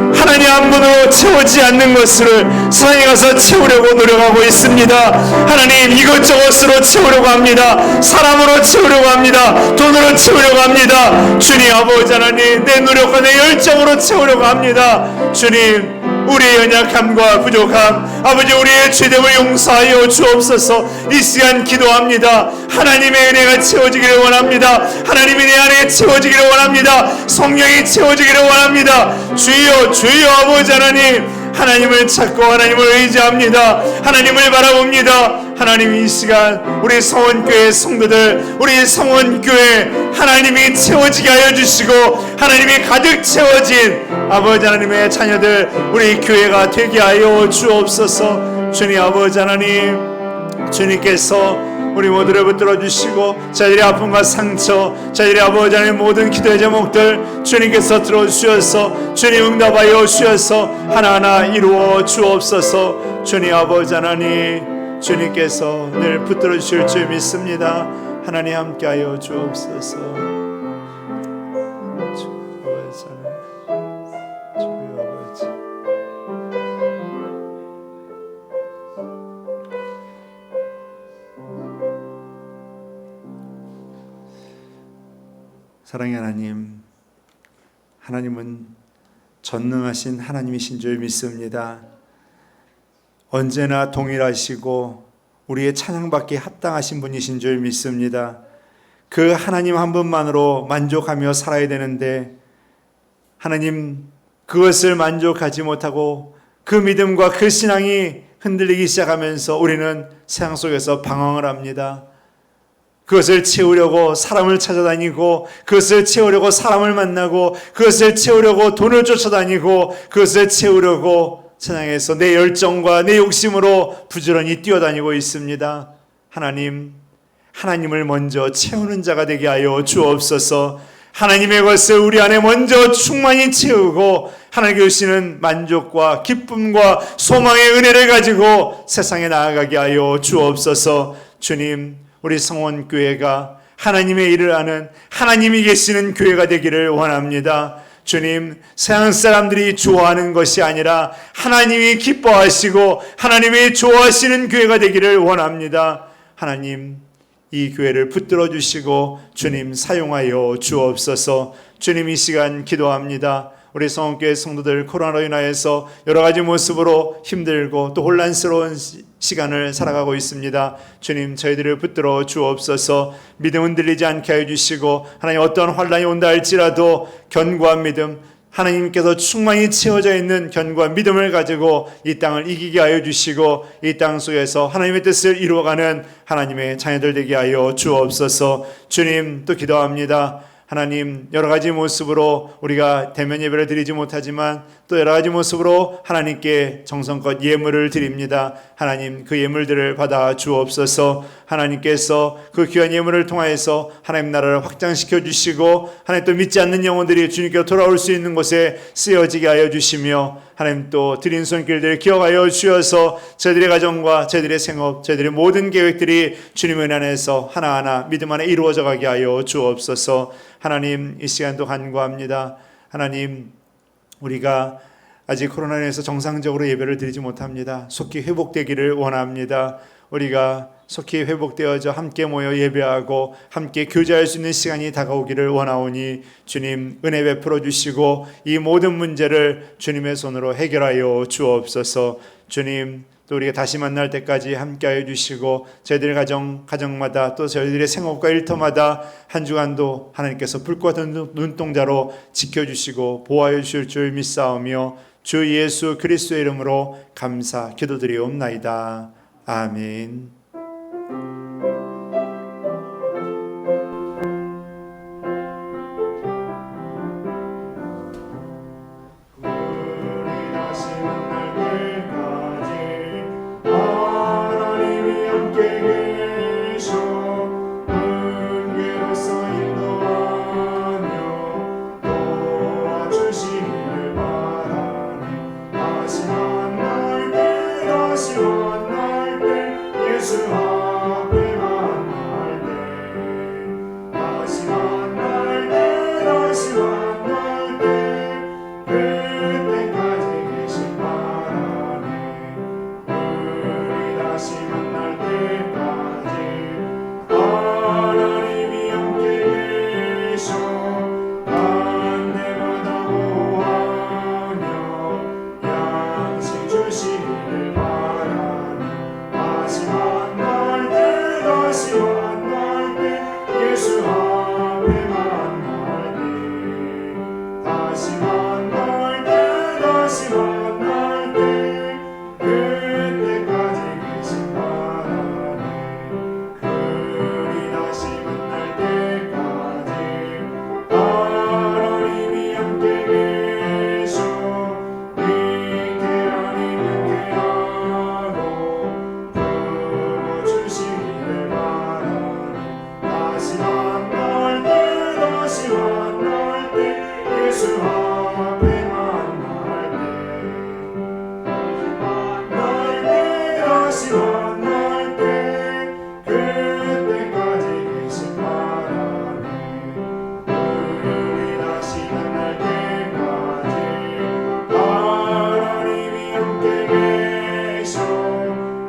한 분으로 채우지 않는 것을 세상에 가서 채우려고 노력하고 있습니다. 하나님 이것저것으로 채우려고 합니다. 사람으로 채우려고 합니다. 돈으로 채우려고 합니다. 주님 아버지 하나님, 내 노력과 내 열정으로 채우려고 합니다. 주님, 우리의 연약함과 부족함, 아버지 우리의 죄됨을 용서하여 주옵소서. 이 시간 기도합니다. 하나님의 은혜가 채워지기를 원합니다. 하나님이 내 안에 채워지기를 원합니다. 성령이 채워지기를 원합니다. 주여 아버지 하나님, 하나님을 찾고 하나님을 의지합니다. 하나님을 바라봅니다. 하나님 이 시간 우리 성원교회 성도들, 우리 성원교회 하나님이 채워지게 하여 주시고, 하나님이 가득 채워진 아버지 하나님의 자녀들, 우리 교회가 되게 하여 주옵소서. 주님 아버지 하나님, 주님께서 우리 모두를 붙들어 주시고, 저희들의 아픔과 상처, 저희들의 아버지 하나님 모든 기도의 제목들 주님께서 들어주셔서 주님 응답하여 주셔서 하나하나 이루어 주옵소서. 주님 아버지 하나님, 주님께서 늘 붙들어 주실 줄 믿습니다. 하나님 함께하여 주옵소서. 사랑의 하나님, 하나님은 전능하신 하나님이신 줄 믿습니다. 언제나 동일하시고 우리의 찬양받기에 합당하신 분이신 줄 믿습니다. 그 하나님 한 분만으로 만족하며 살아야 되는데, 하나님 그것을 만족하지 못하고 그 믿음과 그 신앙이 흔들리기 시작하면서 우리는 세상 속에서 방황을 합니다. 그것을 채우려고 사람을 찾아다니고, 그것을 채우려고 사람을 만나고, 그것을 채우려고 돈을 쫓아다니고, 그것을 채우려고 세상에서 내 열정과 내 욕심으로 부지런히 뛰어다니고 있습니다. 하나님을 먼저 채우는 자가 되게 하여 주옵소서. 하나님의 것을 우리 안에 먼저 충만히 채우고, 하나님께 주시는 만족과 기쁨과 소망의 은혜를 가지고 세상에 나아가게 하여 주옵소서. 주님, 우리 성원교회가 하나님의 일을 하는, 하나님이 계시는 교회가 되기를 원합니다. 주님, 세상 사람들이 좋아하는 것이 아니라 하나님이 기뻐하시고 하나님이 좋아하시는 교회가 되기를 원합니다. 하나님, 이 교회를 붙들어 주시고 주님 사용하여 주옵소서. 주님, 이 시간 기도합니다. 우리 성원교회 성도들 코로나로 인하여서 여러 가지 모습으로 힘들고 또 혼란스러운 시간을 살아가고 있습니다. 주님, 저희들을 붙들어 주옵소서. 믿음 흔들리지 않게 하여 주시고, 하나님 어떤 환란이 온다 할지라도 견고한 믿음, 하나님께서 충만히 채워져 있는 견고한 믿음을 가지고 이 땅을 이기게 하여 주시고, 이 땅 속에서 하나님의 뜻을 이루어가는 하나님의 자녀들 되게 하여 주옵소서. 주님, 또 기도합니다. 하나님, 여러 가지 모습으로 우리가 대면 예배를 드리지 못하지만 또 여러 가지 모습으로 하나님께 정성껏 예물을 드립니다. 하나님, 그 예물들을 받아 주옵소서. 하나님께서 그 귀한 예물을 통하여서 하나님 나라를 확장시켜 주시고, 하나님 또 믿지 않는 영혼들이 주님께 돌아올 수 있는 곳에 쓰여지게 하여 주시며, 하나님 또 드린 손길들 기억하여 주셔서 저희들의 가정과 저희들의 생업, 저희들의 모든 계획들이 주님의 은혜 안에서 하나하나 믿음 안에 이루어져 가게 하여 주옵소서. 하나님, 이 시간도 간구합니다. 하나님, 우리가 아직 코로나로 인해서 정상적으로 예배를 드리지 못합니다. 속히 회복되기를 원합니다. 우리가 속히 회복되어져 함께 모여 예배하고 함께 교제할 수 있는 시간이 다가오기를 원하오니 주님 은혜 베풀어 주시고 이 모든 문제를 주님의 손으로 해결하여 주옵소서. 주님, 또 우리가 다시 만날 때까지 함께하여 주시고 저희들의 가정마다 또 저희들의 생업과 일터마다 한 주간도 하나님께서 불과 같은 눈동자로 지켜주시고 보호하여 주실 줄 믿사오며 주 예수 그리스도의 이름으로 감사 기도드리옵나이다. 아멘. 우리 다시 만날 때까지 하나님이 함께 계셔 은혜로서 인도하며 도와주시길 바라네. 다시 만날 때 예수 앞에 만날 때 다시 만날 때 그때까지 계신 바라네. 우리 다시 만날 때까지 하나님이 함께 계셔 간 때마다 보호하며 양식 주시길 바라네. 다시 만날 때 예수 앞에 만날 때 다시 만날 때 그때까지 계신 바라네. 우리 다시 만날 때까지 하나님이 함께 계셔 위태한 힘을 하고 부어주시길 바라네. 다시 만날 때 예수 앞에 만날 때 그때까지 계신 바라네. 우리 다시 만날 때까지 하나님이 함께 계셔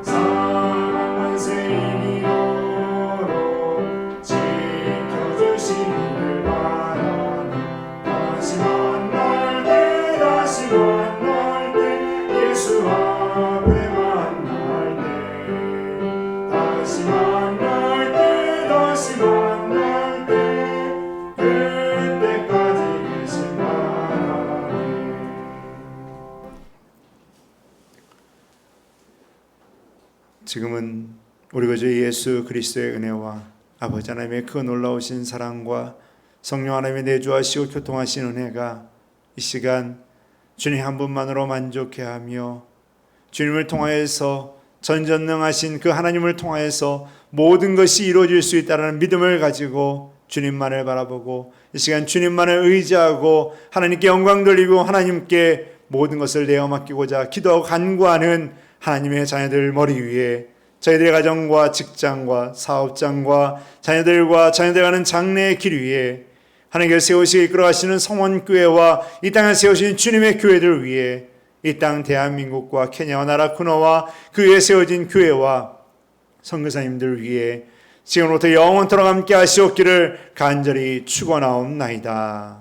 사망 권세 이기도록 지켜주시길 바라네. 다시 만날 때 예수 앞에 만날 때 다시 만날 때 그때까지 계신 바라네. 지금은 우리 구주 예수 그리스도의 은혜와 아버지 하나님의 그 놀라우신 사랑과 성령 하나님의 내주하시고 교통하신 은혜가 이 시간 주님 한 분만으로 만족해하며 주님을 통하여서 전전능하신 그 하나님을 통하여서 모든 것이 이루어질 수 있다는 믿음을 가지고 주님만을 바라보고 이 시간 주님만을 의지하고 하나님께 영광 돌리고 하나님께 모든 것을 내어 맡기고자 기도하고 간구하는 하나님의 자녀들 머리 위에 저희들의 가정과 직장과 사업장과 자녀들과 자녀들 가는 장래의 길 위에 하나님께서 세우시고 이끌어가시는 성원교회와 이 땅에 세우신 주님의 교회들 위해 이 땅 대한민국과 케냐와 나라 쿠노와 그 위에 세워진 교회와 선교사님들 위해 지금부터 영원토록 함께 하시옵기를 간절히 축원하옵나이다.